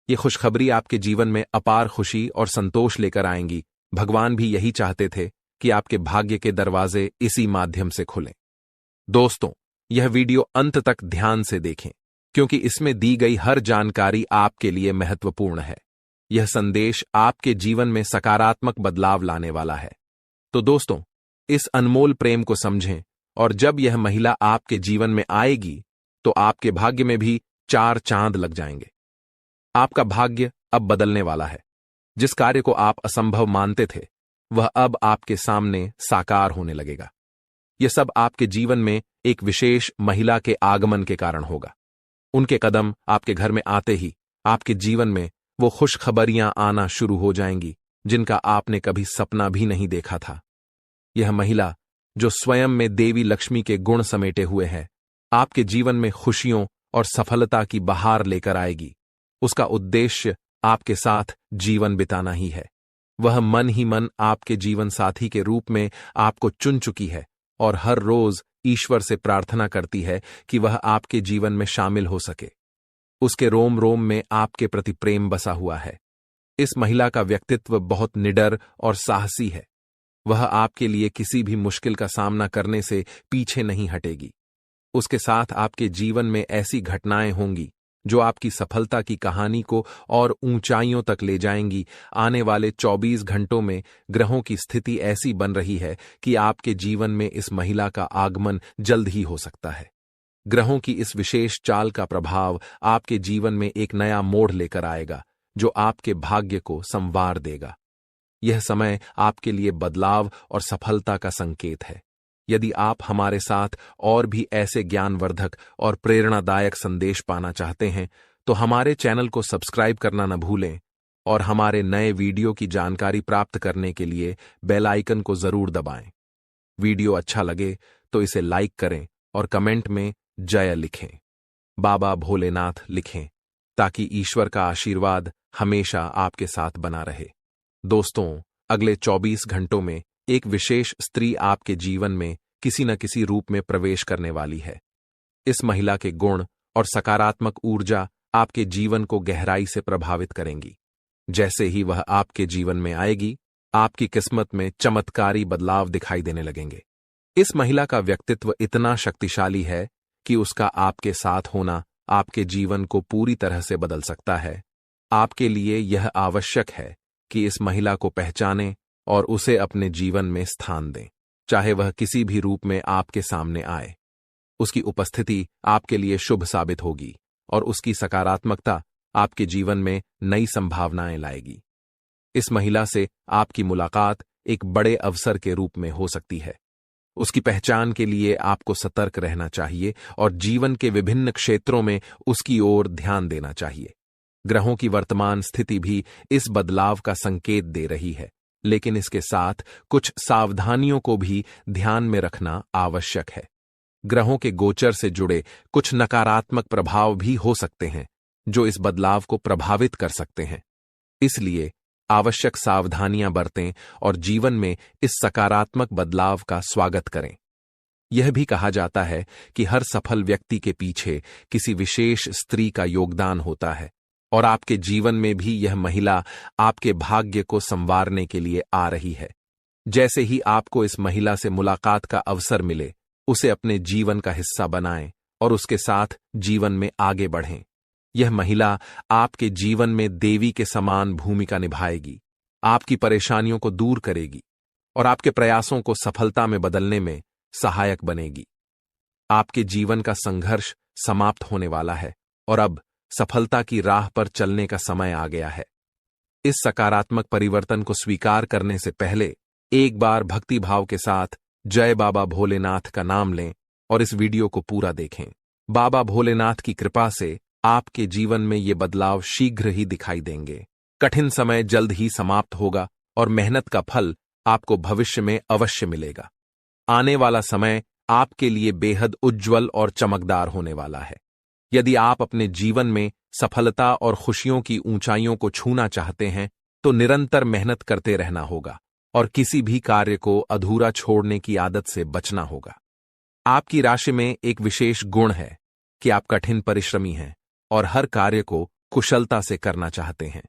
ये खुशखबरी आपके जीवन में अपार खुशी और संतोष लेकर आएंगी। भगवान भी यही चाहते थे कि आपके भाग्य के दरवाजे इसी माध्यम से खुलें। दोस्तों, यह वीडियो अंत तक ध्यान से देखें, क्योंकि इसमें दी गई हर जानकारी आपके लिए महत्वपूर्ण है। यह संदेश आपके जीवन में सकारात्मक बदलाव लाने वाला है। तो दोस्तों, इस अनमोल प्रेम को समझें, और जब यह महिला आपके जीवन में आएगी तो आपके भाग्य में भी 4 चांद लग जाएंगे। आपका भाग्य अब बदलने वाला है। जिस कार्य को आप असंभव मानते थे, वह अब आपके सामने साकार होने लगेगा। यह सब आपके जीवन में एक विशेष महिला के आगमन के कारण होगा। उनके कदम आपके घर में आते ही आपके जीवन में वो खुशखबरियां आना शुरू हो जाएंगी, जिनका आपने कभी सपना भी नहीं देखा था। यह महिला, जो स्वयं में देवी लक्ष्मी के गुण समेटे हुए है, आपके जीवन में खुशियों और सफलता की बहार लेकर आएगी। उसका उद्देश्य आपके साथ जीवन बिताना ही है। वह मन ही मन आपके जीवन साथी के रूप में आपको चुन चुकी है और हर रोज ईश्वर से प्रार्थना करती है कि वह आपके जीवन में शामिल हो सके। उसके रोम रोम में आपके प्रति प्रेम बसा हुआ है। इस महिला का व्यक्तित्व बहुत निडर और साहसी है। वह आपके लिए किसी भी मुश्किल का सामना करने से पीछे नहीं हटेगी। उसके साथ आपके जीवन में ऐसी घटनाएं होंगी जो आपकी सफलता की कहानी को और ऊंचाइयों तक ले जाएंगी। आने वाले 24 घंटों में ग्रहों की स्थिति ऐसी बन रही है कि आपके जीवन में इस महिला का आगमन जल्द ही हो सकता है। ग्रहों की इस विशेष चाल का प्रभाव आपके जीवन में एक नया मोड़ लेकर आएगा, जो आपके भाग्य को संवार देगा। यह समय आपके लिए बदलाव और सफलता का संकेत है। यदि आप हमारे साथ और भी ऐसे ज्ञानवर्धक और प्रेरणादायक संदेश पाना चाहते हैं, तो हमारे चैनल को सब्सक्राइब करना न भूलें और हमारे नए वीडियो की जानकारी प्राप्त करने के लिए बेल आइकन को जरूर दबाएं। वीडियो अच्छा लगे तो इसे लाइक करें और कमेंट में जय लिखें, बाबा भोलेनाथ लिखें, ताकि ईश्वर का आशीर्वाद हमेशा आपके साथ बना रहे। दोस्तों, अगले 24 घंटों में एक विशेष स्त्री आपके जीवन में किसी न किसी रूप में प्रवेश करने वाली है। इस महिला के गुण और सकारात्मक ऊर्जा आपके जीवन को गहराई से प्रभावित करेंगी। जैसे ही वह आपके जीवन में आएगी, आपकी किस्मत में चमत्कारी बदलाव दिखाई देने लगेंगे। इस महिला का व्यक्तित्व इतना शक्तिशाली है कि उसका आपके साथ होना आपके जीवन को पूरी तरह से बदल सकता है। आपके लिए यह आवश्यक है कि इस महिला को पहचानें और उसे अपने जीवन में स्थान दें, चाहे वह किसी भी रूप में आपके सामने आए। उसकी उपस्थिति आपके लिए शुभ साबित होगी और उसकी सकारात्मकता आपके जीवन में नई संभावनाएं लाएगी। इस महिला से आपकी मुलाकात एक बड़े अवसर के रूप में हो सकती है। उसकी पहचान के लिए आपको सतर्क रहना चाहिए और जीवन के विभिन्न क्षेत्रों में उसकी ओर ध्यान देना चाहिए। ग्रहों की वर्तमान स्थिति भी इस बदलाव का संकेत दे रही है, लेकिन इसके साथ कुछ सावधानियों को भी ध्यान में रखना आवश्यक है। ग्रहों के गोचर से जुड़े कुछ नकारात्मक प्रभाव भी हो सकते हैं, जो इस बदलाव को प्रभावित कर सकते हैं। इसलिए आवश्यक सावधानियां बरतें और जीवन में इस सकारात्मक बदलाव का स्वागत करें। यह भी कहा जाता है कि हर सफल व्यक्ति के पीछे किसी विशेष स्त्री का योगदान होता है, और आपके जीवन में भी यह महिला आपके भाग्य को संवारने के लिए आ रही है। जैसे ही आपको इस महिला से मुलाकात का अवसर मिले, उसे अपने जीवन का हिस्सा बनाएं और उसके साथ जीवन में आगे बढ़ें। यह महिला आपके जीवन में देवी के समान भूमिका निभाएगी, आपकी परेशानियों को दूर करेगी और आपके प्रयासों को सफलता में बदलने में सहायक बनेगी। आपके जीवन का संघर्ष समाप्त होने वाला है और अब सफलता की राह पर चलने का समय आ गया है। इस सकारात्मक परिवर्तन को स्वीकार करने से पहले एक बार भक्ति भाव के साथ जय बाबा भोलेनाथ का नाम लें और इस वीडियो को पूरा देखें। बाबा भोलेनाथ की कृपा से आपके जीवन में ये बदलाव शीघ्र ही दिखाई देंगे। कठिन समय जल्द ही समाप्त होगा और मेहनत का फल आपको भविष्य में अवश्य मिलेगा। आने वाला समय आपके लिए बेहद उज्जवल और चमकदार होने वाला है। यदि आप अपने जीवन में सफलता और खुशियों की ऊंचाइयों को छूना चाहते हैं तो निरंतर मेहनत करते रहना होगा और किसी भी कार्य को अधूरा छोड़ने की आदत से बचना होगा। आपकी राशि में एक विशेष गुण है कि आप कठिन परिश्रमी हैं और हर कार्य को कुशलता से करना चाहते हैं।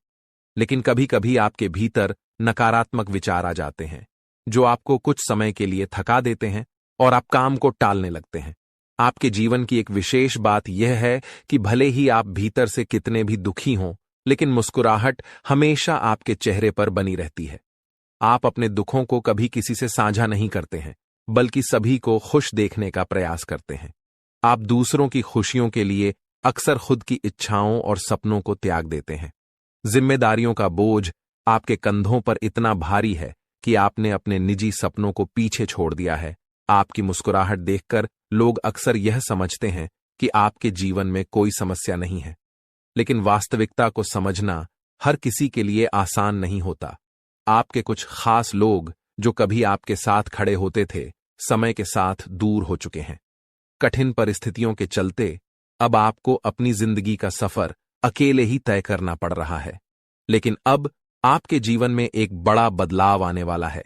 लेकिन कभी कभी आपके भीतर नकारात्मक विचार आ जाते हैं जो आपको कुछ समय के लिए थका देते हैं और आप काम को टालने लगते हैं। आपके जीवन की एक विशेष बात यह है कि भले ही आप भीतर से कितने भी दुखी हों, लेकिन मुस्कुराहट हमेशा आपके चेहरे पर बनी रहती है। आप अपने दुखों को कभी किसी से साझा नहीं करते हैं, बल्कि सभी को खुश देखने का प्रयास करते हैं। आप दूसरों की खुशियों के लिए अक्सर खुद की इच्छाओं और सपनों को त्याग देते हैं। जिम्मेदारियों का बोझ आपके कंधों पर इतना भारी है कि आपने अपने निजी सपनों को पीछे छोड़ दिया है। आपकी मुस्कुराहट देखकर लोग अक्सर यह समझते हैं कि आपके जीवन में कोई समस्या नहीं है, लेकिन वास्तविकता को समझना हर किसी के लिए आसान नहीं होता। आपके कुछ खास लोग जो कभी आपके साथ खड़े होते थे, समय के साथ दूर हो चुके हैं। कठिन परिस्थितियों के चलते अब आपको अपनी जिंदगी का सफर अकेले ही तय करना पड़ रहा है। लेकिन अब आपके जीवन में एक बड़ा बदलाव आने वाला है।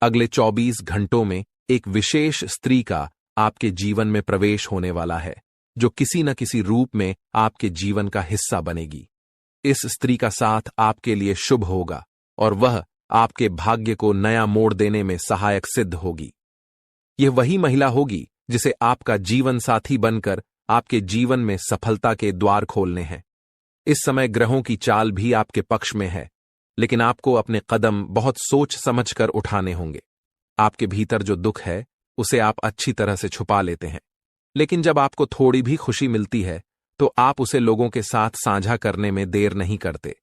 अगले 24 घंटों में एक विशेष स्त्री का आपके जीवन में प्रवेश होने वाला है, जो किसी न किसी रूप में आपके जीवन का हिस्सा बनेगी। इस स्त्री का साथ आपके लिए शुभ होगा और वह आपके भाग्य को नया मोड़ देने में सहायक सिद्ध होगी। यह वही महिला होगी जिसे आपका जीवन साथी बनकर आपके जीवन में सफलता के द्वार खोलने हैं। इस समय ग्रहों की चाल भी आपके पक्ष में है, लेकिन आपको अपने कदम बहुत सोच समझकर उठाने होंगे। आपके भीतर जो दुख है उसे आप अच्छी तरह से छुपा लेते हैं, लेकिन जब आपको थोड़ी भी खुशी मिलती है तो आप उसे लोगों के साथ साझा करने में देर नहीं करते।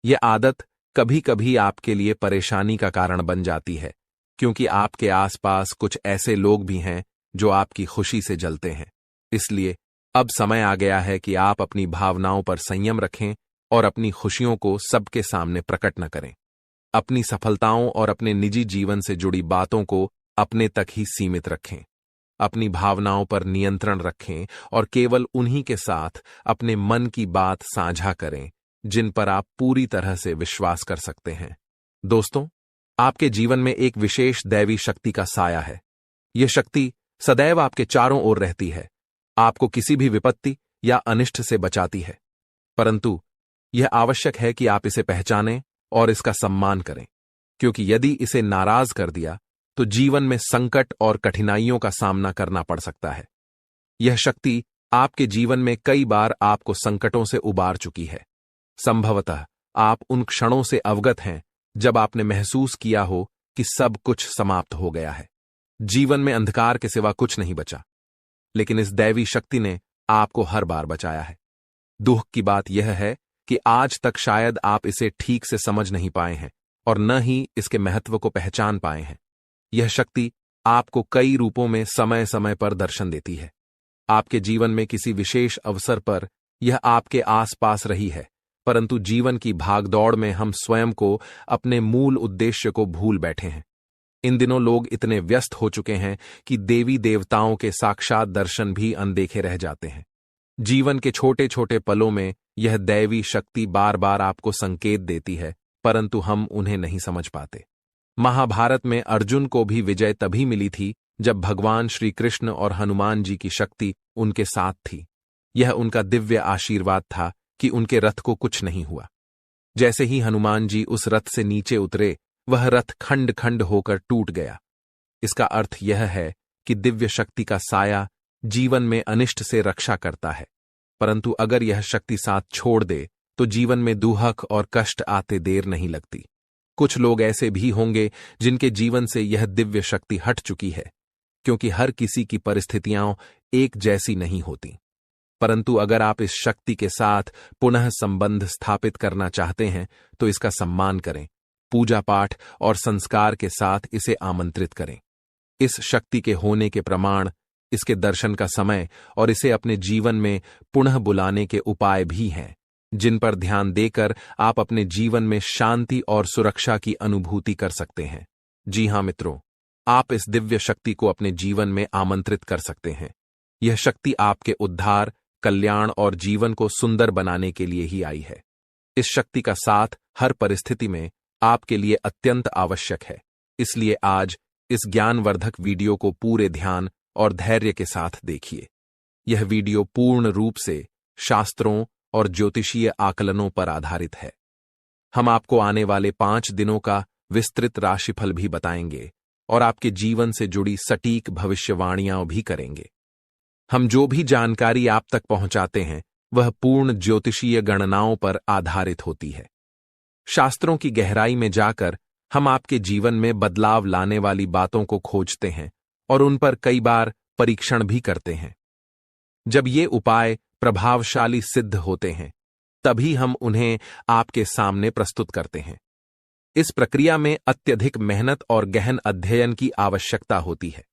यह आदत कभी कभी आपके लिए परेशानी का कारण बन जाती है, क्योंकि आपके आसपास कुछ ऐसे लोग भी हैं जो आपकी खुशी से जलते हैं। इसलिए अब समय आ गया है कि आप अपनी भावनाओं पर संयम रखें और अपनी खुशियों को सबके सामने प्रकट न करें। अपनी सफलताओं और अपने निजी जीवन से जुड़ी बातों को अपने तक ही सीमित रखें। अपनी भावनाओं पर नियंत्रण रखें और केवल उन्हीं के साथ अपने मन की बात साझा करें जिन पर आप पूरी तरह से विश्वास कर सकते हैं। दोस्तों, आपके जीवन में एक विशेष दैवी शक्ति का साया है। यह शक्ति सदैव आपके चारों ओर रहती है, आपको किसी भी विपत्ति या अनिष्ट से बचाती है। परंतु यह आवश्यक है कि आप इसे पहचानें और इसका सम्मान करें, क्योंकि यदि इसे नाराज कर दिया तो जीवन में संकट और कठिनाइयों का सामना करना पड़ सकता है। यह शक्ति आपके जीवन में कई बार आपको संकटों से उबार चुकी है। संभवतः आप उन क्षणों से अवगत हैं जब आपने महसूस किया हो कि सब कुछ समाप्त हो गया है, जीवन में अंधकार के सिवा कुछ नहीं बचा। लेकिन इस दैवी शक्ति ने आपको हर बार बचाया है। दुख की बात यह है कि आज तक शायद आप इसे ठीक से समझ नहीं पाए हैं और न ही इसके महत्व को पहचान पाए हैं। यह शक्ति आपको कई रूपों में समय समय पर दर्शन देती है। आपके जीवन में किसी विशेष अवसर पर यह आपके आसपास रही है, परंतु जीवन की भागदौड़ में हम स्वयं को अपने मूल उद्देश्य को भूल बैठे हैं। इन दिनों लोग इतने व्यस्त हो चुके हैं कि देवी देवताओं के साक्षात दर्शन भी अनदेखे रह जाते हैं। जीवन के छोटे छोटे पलों में यह दैवी शक्ति बार बार आपको संकेत देती है, परंतु हम उन्हें नहीं समझ पाते। महाभारत में अर्जुन को भी विजय तभी मिली थी जब भगवान श्री कृष्ण और हनुमान जी की शक्ति उनके साथ थी। यह उनका दिव्य आशीर्वाद था कि उनके रथ को कुछ नहीं हुआ। जैसे ही हनुमान जी उस रथ से नीचे उतरे, वह रथ खंड खंड होकर टूट गया। इसका अर्थ यह है कि दिव्य शक्ति का साया जीवन में अनिष्ट से रक्षा करता है, परंतु अगर यह शक्ति साथ छोड़ दे तो जीवन में दुहक और कष्ट आते देर नहीं लगती। कुछ लोग ऐसे भी होंगे जिनके जीवन से यह दिव्य शक्ति हट चुकी है, क्योंकि हर किसी की परिस्थितियां एक जैसी नहीं होती। परंतु अगर आप इस शक्ति के साथ पुनः संबंध स्थापित करना चाहते हैं तो इसका सम्मान करें, पूजा पाठ और संस्कार के साथ इसे आमंत्रित करें। इस शक्ति के होने के प्रमाण, इसके दर्शन का समय और इसे अपने जीवन में पुनः बुलाने के उपाय भी हैं, जिन पर ध्यान देकर आप अपने जीवन में शांति और सुरक्षा की अनुभूति कर सकते हैं। जी हां मित्रों, आप इस दिव्य शक्ति को अपने जीवन में आमंत्रित कर सकते हैं। यह शक्ति आपके उद्धार, कल्याण और जीवन को सुंदर बनाने के लिए ही आई है। इस शक्ति का साथ हर परिस्थिति में आपके लिए अत्यंत आवश्यक है। इसलिए आज इस ज्ञानवर्धक वीडियो को पूरे ध्यान और धैर्य के साथ देखिए। यह वीडियो पूर्ण रूप से शास्त्रों और ज्योतिषीय आकलनों पर आधारित है। हम आपको आने वाले 5 दिनों का विस्तृत राशिफल भी बताएंगे और आपके जीवन से जुड़ी सटीक भविष्यवाणियां भी करेंगे। हम जो भी जानकारी आप तक पहुंचाते हैं वह पूर्ण ज्योतिषीय गणनाओं पर आधारित होती है। शास्त्रों की गहराई में जाकर हम आपके जीवन में बदलाव लाने वाली बातों को खोजते हैं और उन पर कई बार परीक्षण भी करते हैं। जब ये उपाय प्रभावशाली सिद्ध होते हैं तभी हम उन्हें आपके सामने प्रस्तुत करते हैं। इस प्रक्रिया में अत्यधिक मेहनत और गहन अध्ययन की आवश्यकता होती है।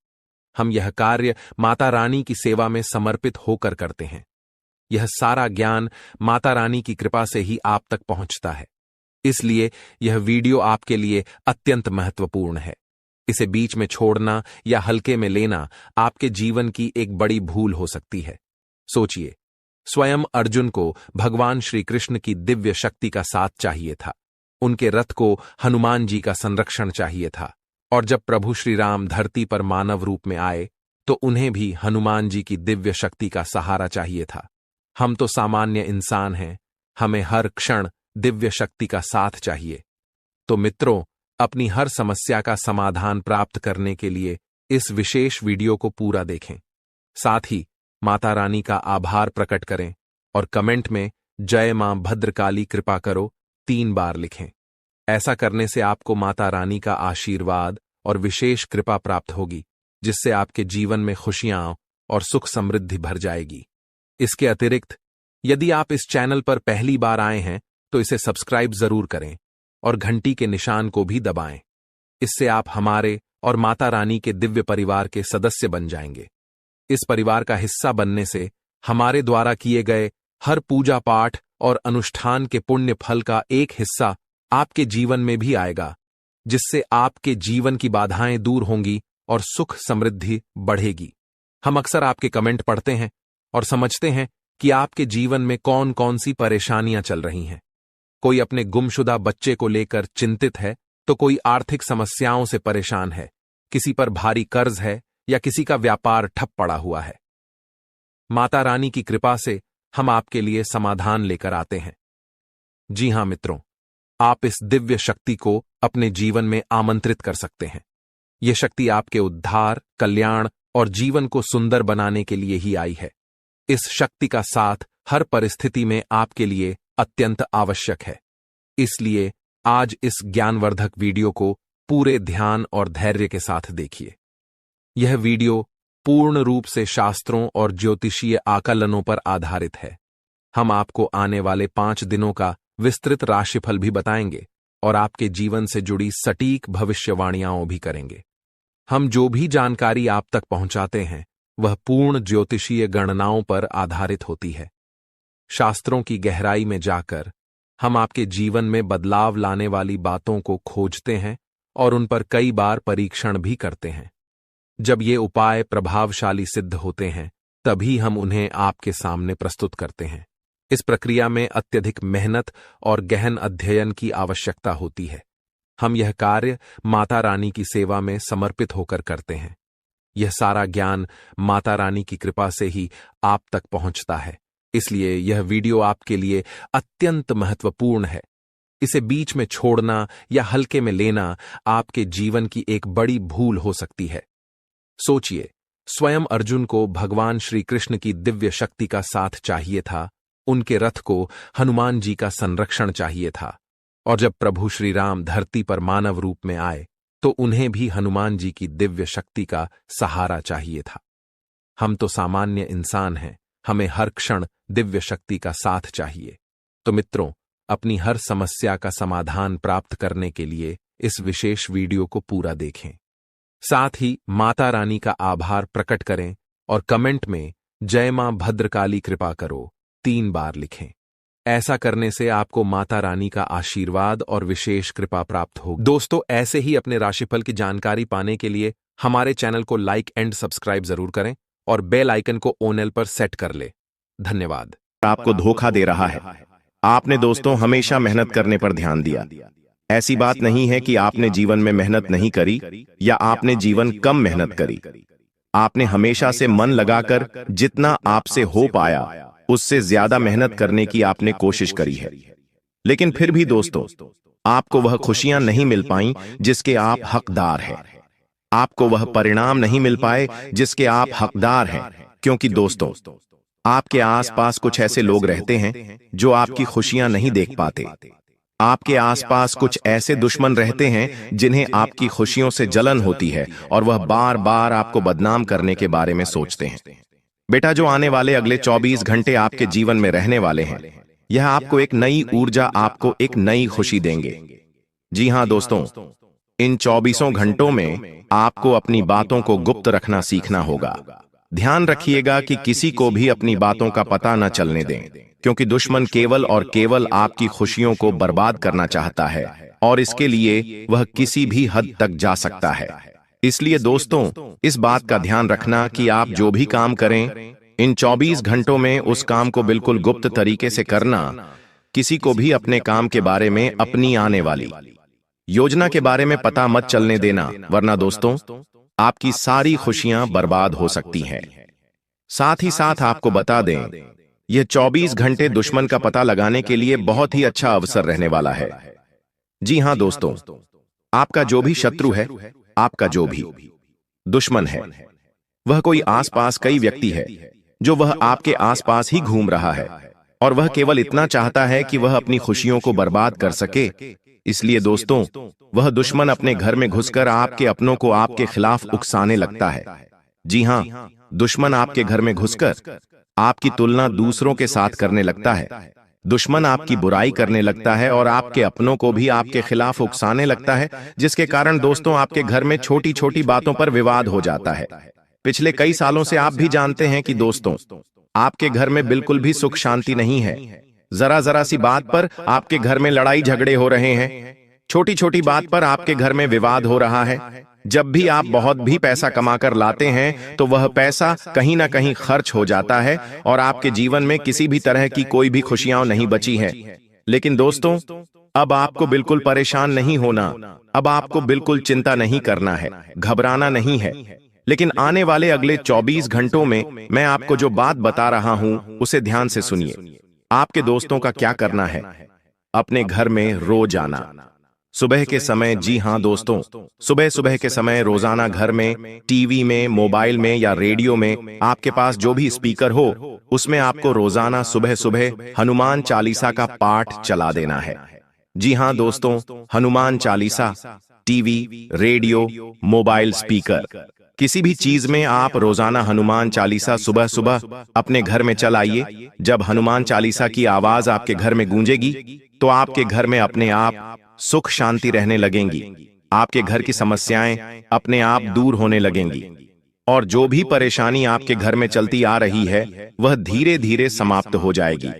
हम यह कार्य माता रानी की सेवा में समर्पित होकर करते हैं। यह सारा ज्ञान माता रानी की कृपा से ही आप तक पहुंचता है। इसलिए यह वीडियो आपके लिए अत्यंत महत्वपूर्ण है। इसे बीच में छोड़ना या हल्के में लेना आपके जीवन की एक बड़ी भूल हो सकती है। सोचिए, स्वयं अर्जुन को भगवान श्री कृष्ण की दिव्य शक्ति का साथ चाहिए था। उनके रथ को हनुमान जी का संरक्षण चाहिए था। और जब प्रभु श्री राम धरती पर मानव रूप में आए तो उन्हें भी हनुमान जी की दिव्य शक्ति का सहारा चाहिए था। हम तो सामान्य इंसान हैं, हमें हर क्षण दिव्य शक्ति का साथ चाहिए। तो मित्रों, अपनी हर समस्या का समाधान प्राप्त करने के लिए इस विशेष वीडियो को पूरा देखें। साथ ही माता रानी का आभार प्रकट करें और कमेंट में जय मां भद्रकाली कृपा करो 3 बार लिखें। ऐसा करने से आपको माता रानी का आशीर्वाद और विशेष कृपा प्राप्त होगी, जिससे आपके जीवन में खुशियां और सुख समृद्धि भर जाएगी। इसके अतिरिक्त यदि आप इस चैनल पर पहली बार आए हैं तो इसे सब्सक्राइब जरूर करें और घंटी के निशान को भी दबाएं। इससे आप हमारे और माता रानी के दिव्य परिवार के सदस्य बन जाएंगे। इस परिवार का हिस्सा बनने से हमारे द्वारा किए गए हर पूजा पाठ और अनुष्ठान के पुण्य फल का एक हिस्सा आपके जीवन में भी आएगा, जिससे आपके जीवन की बाधाएं दूर होंगी और सुख समृद्धि बढ़ेगी। हम अक्सर आपके कमेंट पढ़ते हैं और समझते हैं कि आपके जीवन में कौन कौन सी परेशानियां चल रही हैं। कोई अपने गुमशुदा बच्चे को लेकर चिंतित है तो कोई आर्थिक समस्याओं से परेशान है, किसी पर भारी कर्ज है या किसी का व्यापार ठप पड़ा हुआ है। माता रानी की कृपा से हम आपके लिए समाधान लेकर आते हैं। जी हां मित्रों, आप इस दिव्य शक्ति को अपने जीवन में आमंत्रित कर सकते हैं। यह शक्ति आपके उद्धार, कल्याण और जीवन को सुंदर बनाने के लिए ही आई है। इस शक्ति का साथ हर परिस्थिति में आपके लिए अत्यंत आवश्यक है। इसलिए आज इस ज्ञानवर्धक वीडियो को पूरे ध्यान और धैर्य के साथ देखिए। यह वीडियो पूर्ण रूप से शास्त्रों और ज्योतिषीय आकलनों पर आधारित है। हम आपको आने वाले 5 दिनों का विस्तृत राशिफल भी बताएंगे और आपके जीवन से जुड़ी सटीक भविष्यवाणियां भी करेंगे। हम जो भी जानकारी आप तक पहुंचाते हैं वह पूर्ण ज्योतिषीय गणनाओं पर आधारित होती है। शास्त्रों की गहराई में जाकर हम आपके जीवन में बदलाव लाने वाली बातों को खोजते हैं और उन पर कई बार परीक्षण भी करते हैं। जब ये उपाय प्रभावशाली सिद्ध होते हैं तभी हम उन्हें आपके सामने प्रस्तुत करते हैं। इस प्रक्रिया में अत्यधिक मेहनत और गहन अध्ययन की आवश्यकता होती है। हम यह कार्य माता रानी की सेवा में समर्पित होकर करते हैं। यह सारा ज्ञान माता रानी की कृपा से ही आप तक पहुंचता है। इसलिए यह वीडियो आपके लिए अत्यंत महत्वपूर्ण है। इसे बीच में छोड़ना या हल्के में लेना आपके जीवन की एक बड़ी भूल हो सकती है। सोचिए, स्वयं अर्जुन को भगवान श्री कृष्ण की दिव्य शक्ति का साथ चाहिए था। उनके रथ को हनुमान जी का संरक्षण चाहिए था। और जब प्रभु श्री राम धरती पर मानव रूप में आए तो उन्हें भी हनुमान जी की दिव्य शक्ति का सहारा चाहिए था। हम तो सामान्य इंसान हैं, हमें हर क्षण दिव्य शक्ति का साथ चाहिए। तो मित्रों, अपनी हर समस्या का समाधान प्राप्त करने के लिए इस विशेष वीडियो को पूरा देखें। साथ ही माता रानी का आभार प्रकट करें और कमेंट में जय मां भद्रकाली कृपा करो 3 बार लिखें। ऐसा करने से आपको माता रानी का आशीर्वाद और विशेष कृपा प्राप्त होगी। दोस्तों, ऐसे ही अपने राशिफल की जानकारी पाने के लिए हमारे चैनल को लाइक एंड सब्सक्राइब जरूर करें और बेल आइकन को ऑल पर सेट कर ले। धन्यवाद। आपको धोखा दे रहा है। आपने दोस्तों हमेशा मेहनत करने पर ध्यान दिया। ऐसी बात नहीं है कि आपने जीवन में मेहनत नहीं करी या आपने जीवन कम मेहनत करी। आपने हमेशा से मन लगाकर जितना आपसे हो पाया उससे ज्यादा मेहनत करने की आपने कोशिश करी है। लेकिन फिर भी दोस्तों, आपको वह खुशियां नहीं मिल पाई जिसके आप हकदार हैं। आपको वह परिणाम नहीं मिल पाए जिसके आप हकदार हैं, क्योंकि दोस्तों, आपके आसपास कुछ ऐसे लोग रहते हैं जो आपकी खुशियां नहीं देख पाते। आपके आसपास कुछ ऐसे दुश्मन रहते हैं जिन्हें आपकी खुशियों से जलन होती है और वह बार बार आपको बदनाम करने के बारे में सोचते हैं। बेटा, जो आने वाले अगले 24 घंटे आपके जीवन में रहने वाले हैं, यह आपको एक नई ऊर्जा, आपको एक नई खुशी देंगे। जी हां दोस्तों, इन 24 घंटों में आपको अपनी बातों को गुप्त रखना सीखना होगा। ध्यान रखिएगा कि किसी को भी अपनी बातों का पता न चलने दें, क्योंकि दुश्मन केवल और केवल आपकी खुशियों को बर्बाद करना चाहता है और इसके लिए वह किसी भी हद तक जा सकता है। इसलिए दोस्तों, इस बात का ध्यान रखना कि आप जो भी काम करें, इन 24 घंटों में उस काम को बिल्कुल गुप्त तरीके से करना। किसी को भी अपने काम के बारे में, अपनी आने वाली योजना के बारे में पता मत चलने देना, वरना दोस्तों आपकी सारी खुशियां बर्बाद हो सकती हैं। साथ ही साथ आपको बता दें, यह 24 घंटे दुश्मन का पता लगाने के लिए बहुत ही अच्छा अवसर रहने वाला है। जी हां दोस्तों, आपका जो भी शत्रु है, आपका जो भी दुश्मन है, वह कोई आसपास कई व्यक्ति है जो वह आपके आसपास ही घूम रहा है और वह केवल इतना चाहता है कि वह अपनी खुशियों को बर्बाद कर सके। इसलिए दोस्तों, वह दुश्मन अपने घर में घुसकर आपके अपनों को आपके खिलाफ उकसाने लगता है। जी हां, दुश्मन आपके घर में घुसकर आपकी तुलना दूसरों के साथ करने लगता है। दुश्मन आपकी बुराई करने लगता है और आपके अपनों को भी आपके खिलाफ उकसाने लगता है, जिसके कारण दोस्तों आपके घर में छोटी छोटी बातों पर विवाद हो जाता है। पिछले कई सालों से आप भी जानते हैं कि दोस्तों, आपके घर में बिल्कुल भी सुख शांति नहीं है। जरा जरा सी बात पर आपके घर में लड़ाई झगड़े हो रहे हैं। छोटी छोटी बात पर आपके घर में विवाद हो रहा है। जब भी आप बहुत भी पैसा कमाकर लाते हैं तो वह पैसा कहीं ना कहीं खर्च हो जाता है और आपके जीवन में किसी भी तरह की कोई भी खुशियां नहीं बची हैं। लेकिन दोस्तों, अब आपको बिल्कुल परेशान नहीं होना, अब आपको बिल्कुल चिंता नहीं करना है, घबराना नहीं है। लेकिन आने वाले अगले 24 घंटों में मैं आपको जो बात बता रहा हूं उसे ध्यान से सुनिए। आपके दोस्तों का क्या करना है? अपने घर में रोज आना सुबह के समय। जी हां दोस्तों, सुबह सुबह के समय रोजाना घर में, टीवी में, मोबाइल में या रेडियो में, आपके पास जो भी स्पीकर हो उसमें आपको रोजाना सुबह सुबह हनुमान चालीसा का पाठ चला देना है। जी हां दोस्तों, Hanuman Chalisa, TV, radio, mobile, speaker, किसी भी चीज में आप रोजाना हनुमान चालीसा सुबह सुबह अपने घर में चलाइए। जब हनुमान चालीसा की आवाज आपके घर में गूंजेगी तो आपके घर में अपने आप सुख शांति रहने लगेंगी। आपके घर की समस्याएं अपने आप दूर होने लगेंगी और जो भी परेशानी आपके घर में चलती आ रही है वह धीरे धीरे समाप्त हो जाएगी।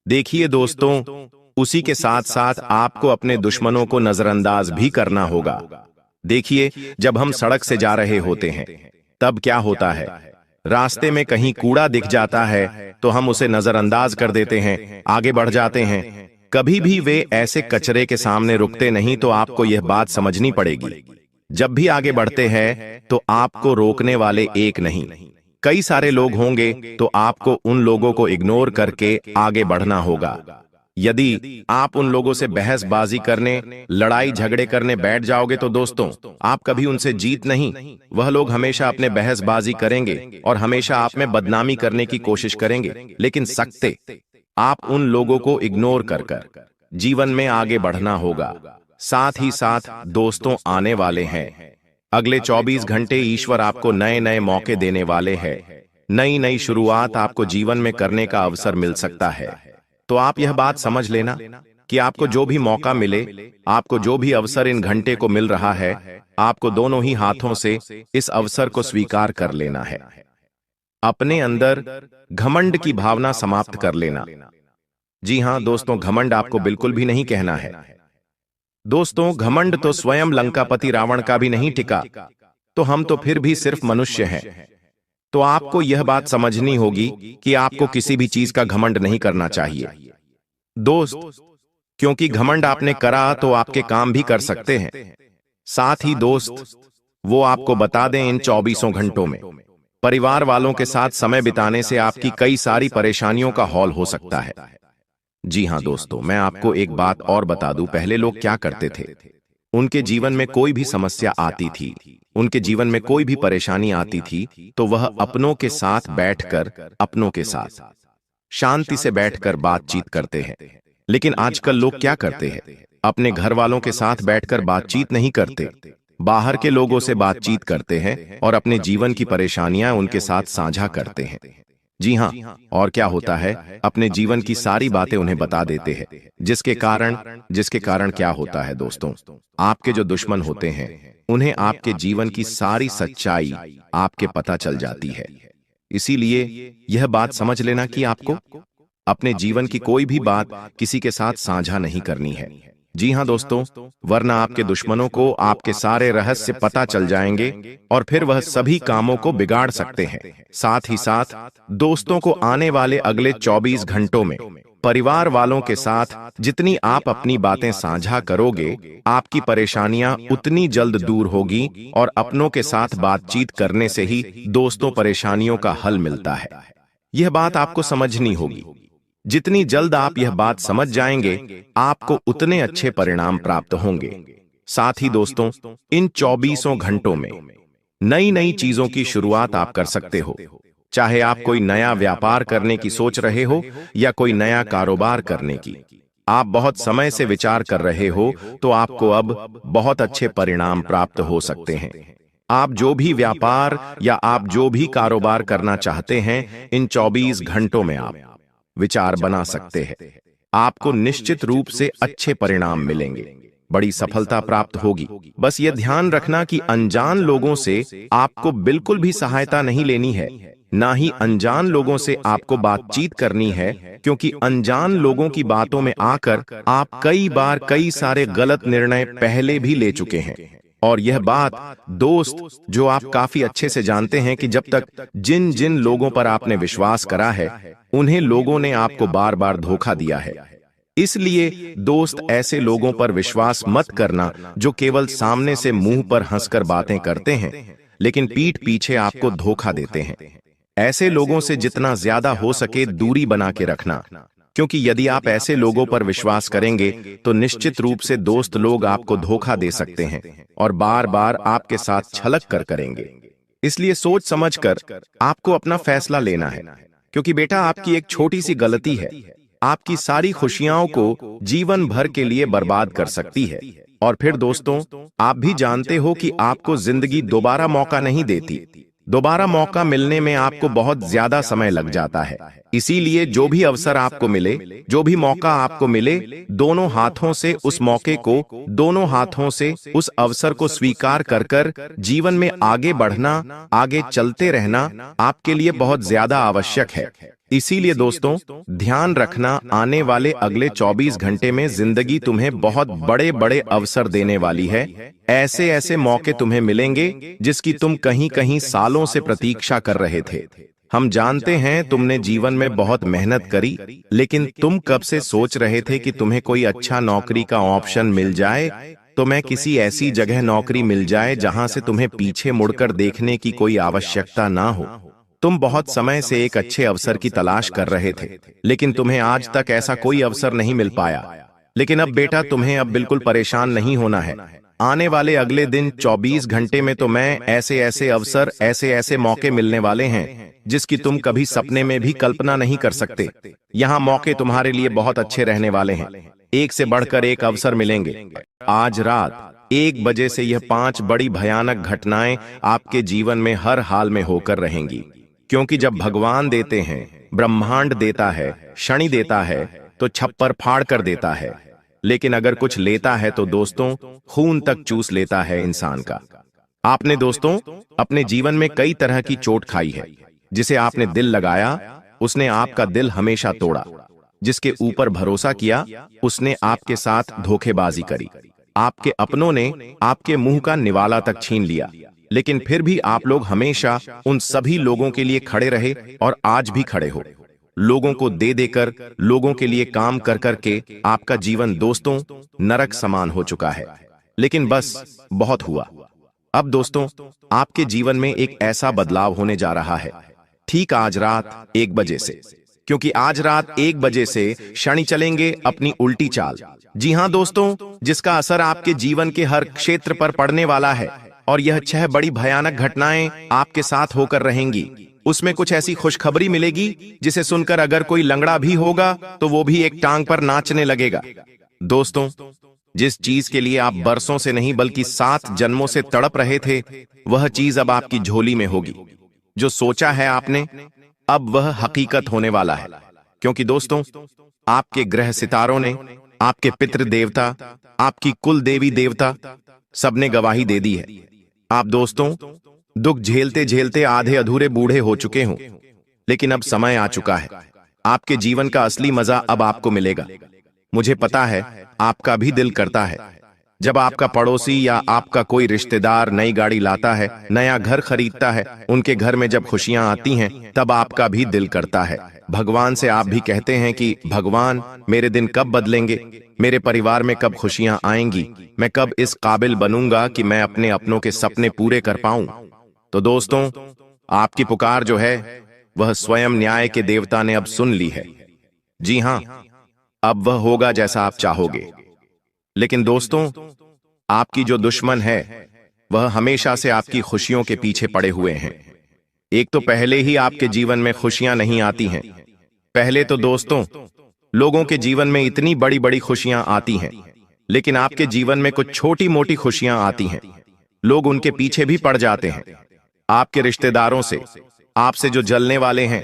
देखिए दोस्तों, उसी के साथ साथ आपको अपने दुश्मनों को नजरअंदाज भी करना होगा। देखिए, जब हम सड़क से जा रहे होते हैं तब क्या होता है, रास्ते में कहीं कूड़ा दिख जाता है तो हम उसे नजरअंदाज कर देते हैं, आगे बढ़ जाते हैं। कभी भी वे ऐसे कचरे के सामने रुकते नहीं। तो आपको यह बात समझनी पड़ेगी, जब भी आगे बढ़ते हैं तो आपको रोकने वाले एक नहीं, कई सारे लोग होंगे, तो आपको उन लोगों को इग्नोर करके आगे बढ़ना होगा। यदि आप उन लोगों से बहसबाजी करने, लड़ाई झगड़े करने बैठ जाओगे तो दोस्तों आप कभी उनसे जीत नहीं। वह लोग हमेशा अपने बहसबाजी करेंगे और हमेशा आप में बदनामी करने की कोशिश करेंगे। लेकिन सकते आप उन लोगों को इग्नोर कर जीवन में आगे बढ़ना होगा। साथ ही साथ दोस्तों, आने वाले हैं अगले 24 घंटे ईश्वर आपको नए नए मौके देने वाले हैं। नई नई शुरुआत आपको जीवन में करने का अवसर मिल सकता है। तो आप यह बात समझ लेना कि आपको जो भी मौका मिले, आपको जो भी अवसर इन घंटे को मिल रहा है, आपको दोनों ही हाथों से इस अवसर को स्वीकार कर लेना है। अपने अंदर घमंड की भावना समाप्त कर लेना। जी हां दोस्तों, घमंड आपको बिल्कुल भी नहीं कहना है। दोस्तों, घमंड तो स्वयं लंकापति रावण का भी नहीं टिका, तो हम तो फिर भी सिर्फ मनुष्य हैं। तो आपको यह बात समझनी होगी कि आपको किसी भी चीज का घमंड नहीं करना चाहिए दोस्त, क्योंकि घमंड आपने करा तो आपके काम भी कर सकते हैं। साथ ही दोस्त, वो आपको बता दें, इन 24 घंटों में परिवार वालों के साथ समय बिताने से आपकी कई सारी परेशानियों का हौल हो सकता है। जी हां दोस्तों, मैं आपको एक बात और बता दूं, पहले लोग क्या करते थे, उनके जीवन में कोई भी समस्या आती थी, उनके जीवन में कोई भी परेशानी आती थी, तो वह अपनों के साथ बैठकर, अपनों के साथ शांति से बैठकर बातचीत करते हैं। लेकिन आजकल लोग क्या करते हैं, अपने घर वालों के साथ बैठकर बातचीत नहीं करते, बाहर के लोगों से बातचीत करते हैं और अपने जीवन की परेशानियां उनके साथ साझा करते हैं। जी हां, और क्या होता है, अपने जीवन की सारी बातें उन्हें बता देते हैं, जिसके कारण क्या होता है दोस्तों, आपके जो दुश्मन होते हैं उन्हें आपके जीवन की सारी सच्चाई आपके पता चल जाती है। इसीलिए यह बात समझ लेना कि आपको अपने जीवन की कोई भी बात किसी के साथ साझा नहीं करनी है। जी हां दोस्तों, वरना आपके दुश्मनों को आपके सारे रहस्य पता चल जाएंगे और फिर वह सभी कामों को बिगाड़ सकते हैं। साथ ही साथ दोस्तों को आने वाले अगले 24 घंटों में परिवार वालों के साथ जितनी आप अपनी बातें साझा करोगे, आपकी परेशानियां उतनी जल्द दूर होगी और अपनों के साथ बातचीत करने से ही दोस्तों परेशानियों का हल मिलता है। यह बात आपको समझनी होगी। जितनी जल्द आप यह बात समझ जाएंगे, आपको उतने अच्छे परिणाम प्राप्त होंगे। साथ ही दोस्तों, इन 24 घंटों में नई नई चीजों की शुरुआत आप कर सकते हो। चाहे आप कोई नया व्यापार करने की सोच रहे हो या कोई नया कारोबार करने की, आप बहुत समय से विचार कर रहे हो, तो आपको अब बहुत अच्छे परिणाम प्राप्त हो सकते हैं। आप जो भी व्यापार या आप जो भी कारोबार करना चाहते हैं, इन 24 घंटों में आप विचार बना सकते हैं। आपको निश्चित रूप से अच्छे परिणाम मिलेंगे, बड़ी सफलता प्राप्त होगी। बस यह ध्यान रखना कि अनजान लोगों से आपको बिल्कुल भी सहायता नहीं लेनी है, ना ही अनजान लोगों से आपको बातचीत करनी है, क्योंकि अनजान लोगों की बातों में आकर आप कई बार कई सारे गलत निर्णय पहले भी ले चुके हैं। और यह बात दोस्त, जो आप काफी अच्छे से जानते हैं कि जब तक जिन जिन लोगों पर आपने विश्वास करा है, उन्हें लोगों ने आपको बार बार धोखा दिया है। इसलिए दोस्त, ऐसे लोगों पर विश्वास मत करना जो केवल सामने से मुंह पर हंसकर बातें करते हैं, लेकिन पीठ पीछे आपको धोखा देते हैं। ऐसे लोगों से जितना ज्यादा हो सके दूरी बना के रखना, क्योंकि यदि आप ऐसे लोगों पर विश्वास करेंगे तो निश्चित रूप से दोस्त लोग आपको धोखा दे सकते हैं और बार बार आपके साथ छलक कर करेंगे। इसलिए सोच समझकर आपको अपना फैसला लेना है, क्योंकि बेटा, आपकी एक छोटी सी गलती है आपकी सारी खुशियों को जीवन भर के लिए बर्बाद कर सकती है। और फिर दोस्तों, आप भी जानते हो कि आपको जिंदगी दोबारा मौका नहीं देती। दोबारा मौका मिलने में आपको बहुत ज्यादा समय लग जाता है। इसीलिए जो भी अवसर आपको मिले, जो भी मौका आपको मिले, दोनों हाथों से उस मौके को, दोनों हाथों से उस अवसर को स्वीकार कर कर जीवन में आगे बढ़ना, आगे चलते रहना आपके लिए बहुत ज्यादा आवश्यक है। इसीलिए दोस्तों, ध्यान रखना, आने वाले अगले 24 घंटे में जिंदगी तुम्हें बहुत बड़े बड़े अवसर देने वाली है। ऐसे ऐसे मौके तुम्हें मिलेंगे जिसकी तुम कहीं कहीं सालों से प्रतीक्षा कर रहे थे। हम जानते हैं तुमने जीवन में बहुत मेहनत करी, लेकिन तुम कब से सोच रहे थे कि तुम्हें कोई अच्छा नौकरी का ऑप्शन मिल जाए, तो मैं किसी ऐसी जगह नौकरी मिल जाए जहां से तुम्हें पीछे मुड़कर देखने की कोई आवश्यकता ना हो। तुम बहुत समय से एक अच्छे अवसर की तलाश कर रहे थे, लेकिन तुम्हें आज तक ऐसा कोई अवसर नहीं मिल पाया। लेकिन अब बेटा, तुम्हें अब बिल्कुल परेशान नहीं होना है। आने वाले अगले दिन 24 घंटे में तो मैं ऐसे ऐसे अवसर, ऐसे ऐसे मौके मिलने वाले हैं जिसकी तुम कभी सपने में भी कल्पना नहीं कर सकते। यहाँ मौके तुम्हारे लिए बहुत अच्छे रहने वाले हैं। एक से बढ़कर एक अवसर मिलेंगे। आज रात 1 बजे से यह 5 बड़ी भयानक घटनाएं आपके जीवन में हर हाल में होकर रहेंगी, क्योंकि जब भगवान देते हैं, ब्रह्मांड देता है, शनि देता है, तो छप्पर फाड़ कर देता है। लेकिन अगर कुछ लेता है तो दोस्तों, खून तक चूस लेता है इंसान का। आपने दोस्तों अपने जीवन में कई तरह की चोट खाई है। जिसे आपने दिल लगाया, उसने आपका दिल हमेशा तोड़ा। जिसके ऊपर भरोसा किया, उसने आपके साथ धोखेबाजी करी। आपके अपनों ने आपके मुंह का निवाला तक छीन लिया। लेकिन फिर भी आप लोग हमेशा उन सभी लोगों के लिए खड़े रहे और आज भी खड़े हो। लोगों को दे देकर, लोगों के लिए काम कर करके आपका जीवन दोस्तों नरक समान हो चुका है। लेकिन बस बहुत हुआ। अब दोस्तों, आपके जीवन में एक ऐसा बदलाव होने जा रहा है, ठीक आज रात 1 बजे से। क्योंकि आज रात 1 बजे से शनि चलेंगे अपनी उल्टी चाल। जी हां दोस्तों, जिसका असर आपके जीवन के हर क्षेत्र पर पड़ने वाला है। और यह 6 बड़ी भयानक घटनाएं आपके साथ होकर रहेंगी। उसमें कुछ ऐसी खुशखबरी मिलेगी जिसे सुनकर अगर कोई लंगड़ा भी होगा तो वो भी एक टांग पर नाचने लगेगा। दोस्तों, जिस चीज के लिए आप बरसों से नहीं बल्कि 7 जन्मों से तड़प रहे थे, वह चीज अब आपकी झोली में होगी। जो सोचा है आपने, अब वह हकीकत होने वाला है। क्योंकि दोस्तों, आपके ग्रह सितारों ने, आपके पितृ देवता, आपकी कुल देवी देवता सबने गवाही दे दी है। आप दोस्तों दुख झेलते झेलते आधे अधूरे बूढ़े हो चुके हों, लेकिन अब समय आ चुका है। आपके जीवन का असली मजा अब आपको मिलेगा। मुझे पता है आपका भी दिल करता है, जब आपका पड़ोसी या आपका कोई रिश्तेदार नई गाड़ी लाता है, नया घर खरीदता है, उनके घर में जब खुशियां आती हैं, तब आपका भी दिल करता है। भगवान से आप भी कहते हैं कि भगवान, मेरे दिन कब बदलेंगे, मेरे परिवार में कब खुशियां आएंगी, मैं कब इस काबिल बनूंगा कि मैं अपने अपनों के सपने पूरे कर पाऊं। तो दोस्तों, आपकी पुकार जो है वह स्वयं न्याय के देवता ने अब सुन ली है। जी हां, अब वह होगा जैसा आप चाहोगे। लेकिन दोस्तों, आपकी जो दुश्मन है वह हमेशा से आपकी खुशियों के पीछे पड़े हुए हैं। एक तो पहले ही आपके जीवन में खुशियां नहीं आती हैं। पहले तो दोस्तों लोगों के जीवन में इतनी बड़ी बड़ी खुशियां आती हैं, लेकिन आपके जीवन में कुछ छोटी मोटी खुशियां आती हैं। लोग उनके पीछे भी पड़ जाते हैं। आपके रिश्तेदारों से, आपसे जो जलने वाले हैं,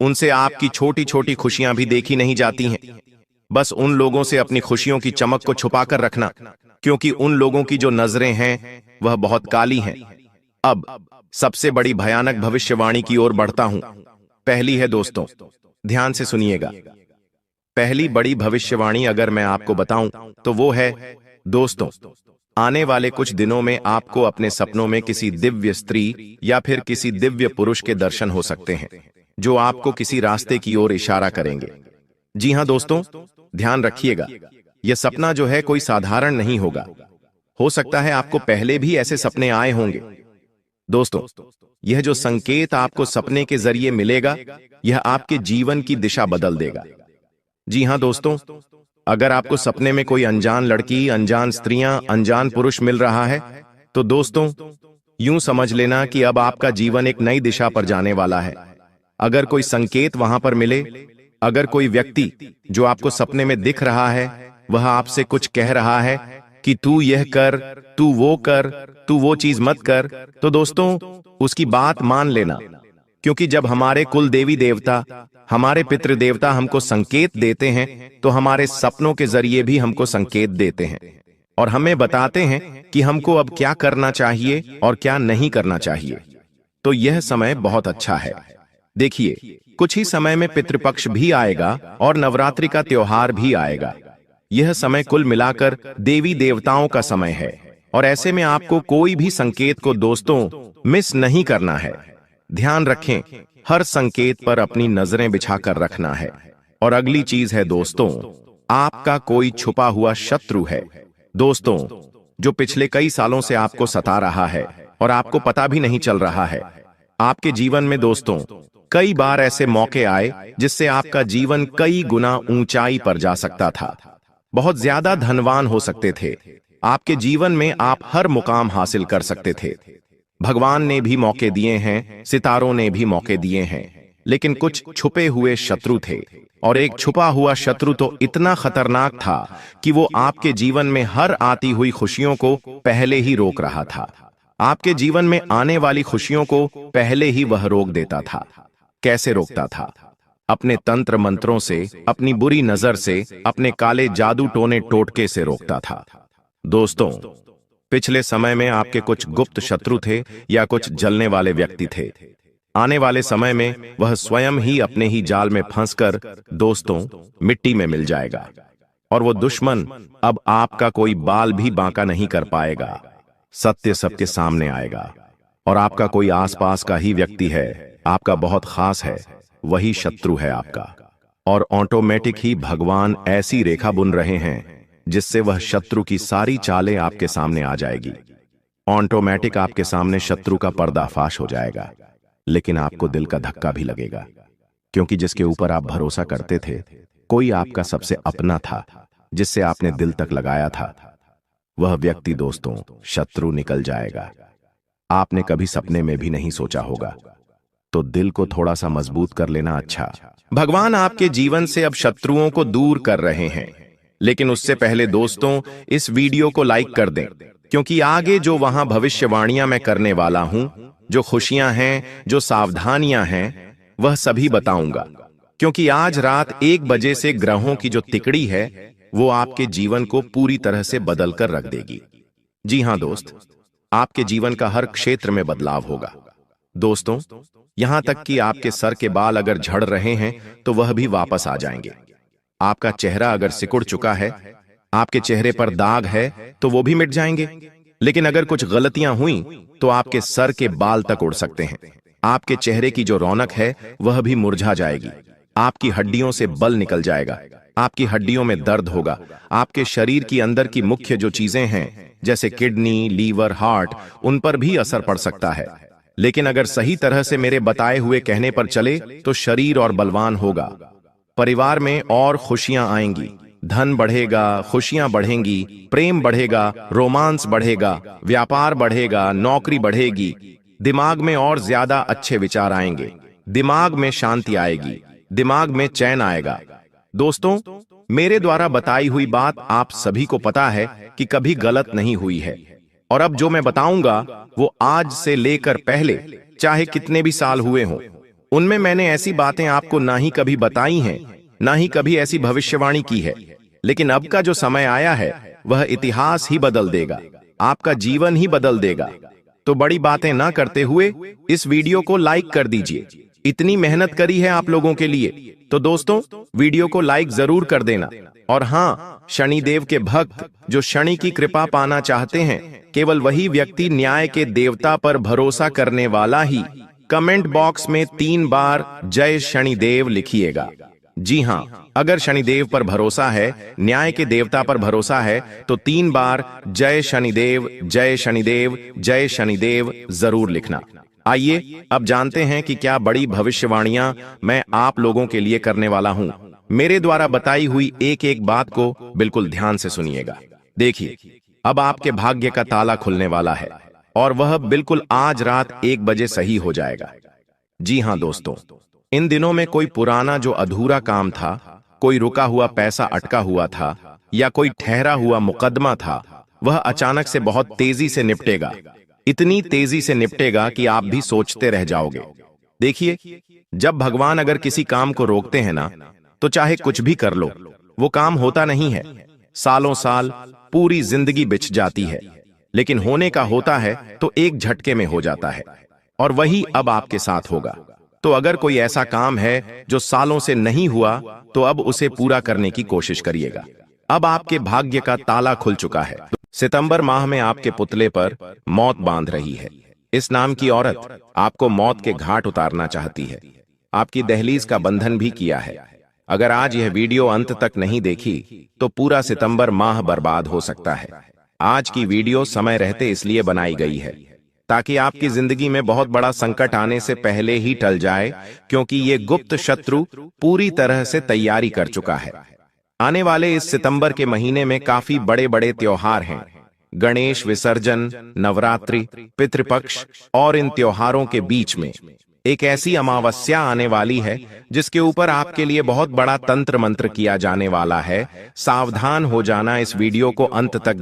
उनसे आपकी छोटी छोटी खुशियां भी देखी नहीं जाती हैं। बस उन लोगों से अपनी खुशियों की चमक को छुपाकर रखना, क्योंकि उन लोगों की जो नजरें हैं वह बहुत काली हैं। अब सबसे बड़ी भयानक भविष्यवाणी की ओर बढ़ता हूं। पहली है दोस्तों, ध्यान से सुनिएगा। पहली बड़ी भविष्यवाणी अगर मैं आपको बताऊं तो वो है दोस्तों, आने वाले कुछ दिनों में आपको अपने सपनों में किसी दिव्य स्त्री या फिर किसी दिव्य पुरुष के दर्शन हो सकते हैं, जो आपको किसी रास्ते की ओर इशारा करेंगे। जी हां दोस्तों, ध्यान रखिएगा, यह सपना जो है कोई साधारण नहीं होगा। हो सकता है आपको पहले भी ऐसे सपने आए होंगे। दोस्तों, यह जो संकेत आपको सपने के जरिए मिलेगा, यह आपके जीवन की दिशा बदल देगा। जी हां दोस्तों, अगर आपको सपने में कोई अनजान लड़की, अनजान स्त्रियां, अनजान पुरुष मिल रहा है, तो दोस्तों यूं समझ लेना कि अब आपका जीवन एक नई दिशा पर जाने वाला है। अगर कोई संकेत वहां पर मिले, अगर कोई व्यक्ति जो आपको सपने में दिख रहा है वह आपसे कुछ कह रहा है कि तू यह कर, तू वो कर, तू वो चीज मत कर, तो दोस्तों उसकी बात मान लेना। क्योंकि जब हमारे कुल देवी देवता, हमारे पितृ देवता हमको संकेत देते हैं, तो हमारे सपनों के जरिए भी हमको संकेत देते हैं और हमें बताते हैं कि हमको अब क्या करना चाहिए और क्या नहीं करना चाहिए। तो यह समय बहुत अच्छा है। देखिए, कुछ ही समय में पितृपक्ष भी आएगा और नवरात्रि का त्योहार भी आएगा। यह समय कुल मिलाकर देवी देवताओं का समय है और ऐसे में आपको कोई भी संकेत को दोस्तों मिस नहीं करना है। ध्यान रखें, हर संकेत पर अपनी नजरें बिछाकर रखना है। और अगली चीज है दोस्तों, आपका कोई छुपा हुआ शत्रु है दोस्तों, जो पिछले कई सालों से आपको सता रहा है और आपको पता भी नहीं चल रहा है। आपके जीवन में दोस्तों कई बार ऐसे मौके आए जिससे आपका जीवन कई गुना ऊंचाई पर जा सकता था। बहुत ज्यादा धनवान हो सकते थे। आपके जीवन में आप हर मुकाम हासिल कर सकते थे। भगवान ने भी मौके दिए हैं, सितारों ने भी मौके दिए हैं, लेकिन कुछ छुपे हुए शत्रु थे। और एक छुपा हुआ शत्रु तो इतना खतरनाक था कि वो आपके जीवन में हर आती हुई खुशियों को पहले ही रोक रहा था। आपके जीवन में आने वाली खुशियों को पहले ही वह रोक देता था। कैसे रोकता था? अपने तंत्र मंत्रों से, अपनी बुरी नजर से, अपने काले जादू टोने टोटके से रोकता था। दोस्तों, पिछले समय में आपके कुछ गुप्त शत्रु थे या कुछ जलने वाले व्यक्ति थे। आने वाले समय में वह स्वयं ही अपने ही जाल में फंसकर दोस्तों मिट्टी में मिल जाएगा और वो दुश्मन अब आपका कोई बाल भी बांका नहीं कर पाएगा। सत्य सबके सामने आएगा। और आपका कोई आसपास का ही व्यक्ति है, आपका बहुत खास है, वही शत्रु है आपका। और ऑटोमेटिक ही भगवान ऐसी रेखा बुन रहे हैं जिससे वह शत्रु की सारी चालें आपके सामने आ जाएगी। ऑटोमेटिक आपके सामने शत्रु का पर्दाफाश हो जाएगा। लेकिन आपको दिल का धक्का भी लगेगा, क्योंकि जिसके ऊपर आप भरोसा करते थे, कोई आपका सबसे अपना था, जिससे आपने दिल तक लगाया था, वह व्यक्ति दोस्तों शत्रु निकल जाएगा। आपने कभी सपने में भी नहीं सोचा होगा। तो दिल को थोड़ा सा मजबूत कर लेना अच्छा। भगवान आपके जीवन से अब शत्रुओं को दूर कर रहे हैं। लेकिन उससे पहले दोस्तों इस वीडियो को लाइक कर दें, क्योंकि आगे जो वहां भविष्यवाणियां मैं करने वाला हूं, जो खुशियां हैं, जो सावधानियां हैं, वह सभी बताऊंगा। क्योंकि आज रात 1 बजे से ग्रहों की जो तिकड़ी है वो आपके जीवन को पूरी तरह से बदल कर रख देगी। जी हां दोस्त, आपके जीवन का हर क्षेत्र में बदलाव होगा। दोस्तों, यहां तक कि आपके सर के बाल अगर झड़ रहे हैं तो वह भी वापस आ जाएंगे। आपका चेहरा अगर सिकुड़ चुका है, आपके चेहरे पर दाग है, तो वो भी मिट जाएंगे। लेकिन अगर कुछ गलतियां हुई तो आपके सर के बाल तक उड़ सकते हैं। आपके चेहरे की जो रौनक है वह भी मुरझा जाएगी। आपकी हड्डियों से बल निकल जाएगा। आपकी हड्डियों में दर्द होगा। आपके शरीर की अंदर की मुख्य जो चीजें हैं, जैसे किडनी, लीवर, हार्ट, उन पर भी असर पड़ सकता है। लेकिन अगर सही तरह से मेरे बताए हुए कहने पर चले तो शरीर और बलवान होगा। परिवार में और खुशियां आएंगी, धन बढ़ेगा, खुशियां बढ़ेंगी, प्रेम बढ़ेगा, रोमांस बढ़ेगा, व्यापार बढ़ेगा, नौकरी बढ़ेगी। दिमाग में और ज्यादा अच्छे विचार आएंगे, दिमाग में शांति आएगी, दिमाग में चैन आएगा। दोस्तों, मेरे द्वारा बताई हुई बात आप सभी को पता है कि कभी गलत नहीं हुई है। और अब जो मैं बताऊंगा वो आज से लेकर पहले चाहे कितने भी साल हुए हों, उनमें मैंने ऐसी बातें आपको ना ही कभी बताई हैं, ना ही कभी ऐसी भविष्यवाणी की है। लेकिन अब का जो समय आया है वह इतिहास ही बदल देगा, आपका जीवन ही बदल देगा। तो बड़ी बातें ना करते हुए इस वीडियो को लाइक कर दीजिए। इतनी मेहनत करी है आप लोगों के लिए, तो दोस्तों वीडियो को लाइक जरूर कर देना। और हाँ, शनिदेव के भक्त जो शनि की कृपा पाना चाहते हैं, केवल वही व्यक्ति न्याय के देवता पर भरोसा करने वाला ही कमेंट बॉक्स में 3 बार जय शनिदेव लिखिएगा। जी हाँ, अगर शनिदेव पर भरोसा है, न्याय के देवता पर भरोसा है, तो 3 बार जय शनिदेव, जय शनिदेव, जय शनिदेव जरूर लिखना। आइए अब जानते हैं कि क्या बड़ी भविष्यवाणियां मैं आप लोगों के लिए करने वाला हूं। मेरे द्वारा बताई हुई एक एक बात को बिल्कुल ध्यान से सुनिएगा। देखिए, अब आपके भाग्य का ताला खुलने वाला है और वह बिल्कुल आज रात 1 बजे सही हो जाएगा। जी हां दोस्तों, इन दिनों में कोई पुराना जो अधूरा काम था, कोई रुका हुआ पैसा अटका हुआ था, या कोई ठहरा हुआ मुकदमा था, वह अचानक से बहुत तेजी से निपटेगा। इतनी तेजी से निपटेगा कि आप भी सोचते रह जाओगे। देखिए, जब भगवान अगर किसी काम को रोकते हैं ना, तो चाहे कुछ भी कर लो, वो काम होता नहीं है। सालों साल, पूरी जिंदगी बिछ जाती है। लेकिन होने का होता है तो एक झटके में हो जाता है, और वही अब आपके साथ होगा। तो अगर कोई ऐसा काम है जो सालों से नहीं हुआ, तो अब उसे पूरा करने की कोशिश करिएगा। अब आपके भाग्य का ताला खुल चुका है। सितंबर माह में आपके पुतले पर मौत बांध रही है। इस नाम की औरत आपको मौत के घाट उतारना चाहती है। आपकी दहलीज का बंधन भी किया है। अगर आज यह वीडियो अंत तक नहीं देखी तो पूरा सितंबर माह बर्बाद हो सकता है। आज की वीडियो समय रहते इसलिए बनाई गई है ताकि आपकी जिंदगी में बहुत बड़ा संकट आने से पहले ही टल जाए, क्योंकि ये गुप्त शत्रु पूरी तरह से तैयारी कर चुका है। आने वाले इस सितंबर के महीने में काफी बड़े बड़े त्योहार हैं। गणेश विसर्जन, नवरात्रि, पितृपक्ष, और इन त्योहारों के बीच में एक ऐसी अमावस्या आने वाली है जिसके ऊपर आपके लिए बहुत बड़ा तंत्र मंत्र किया जाने वाला है। सावधान हो जाना, इस वीडियो को अंत तक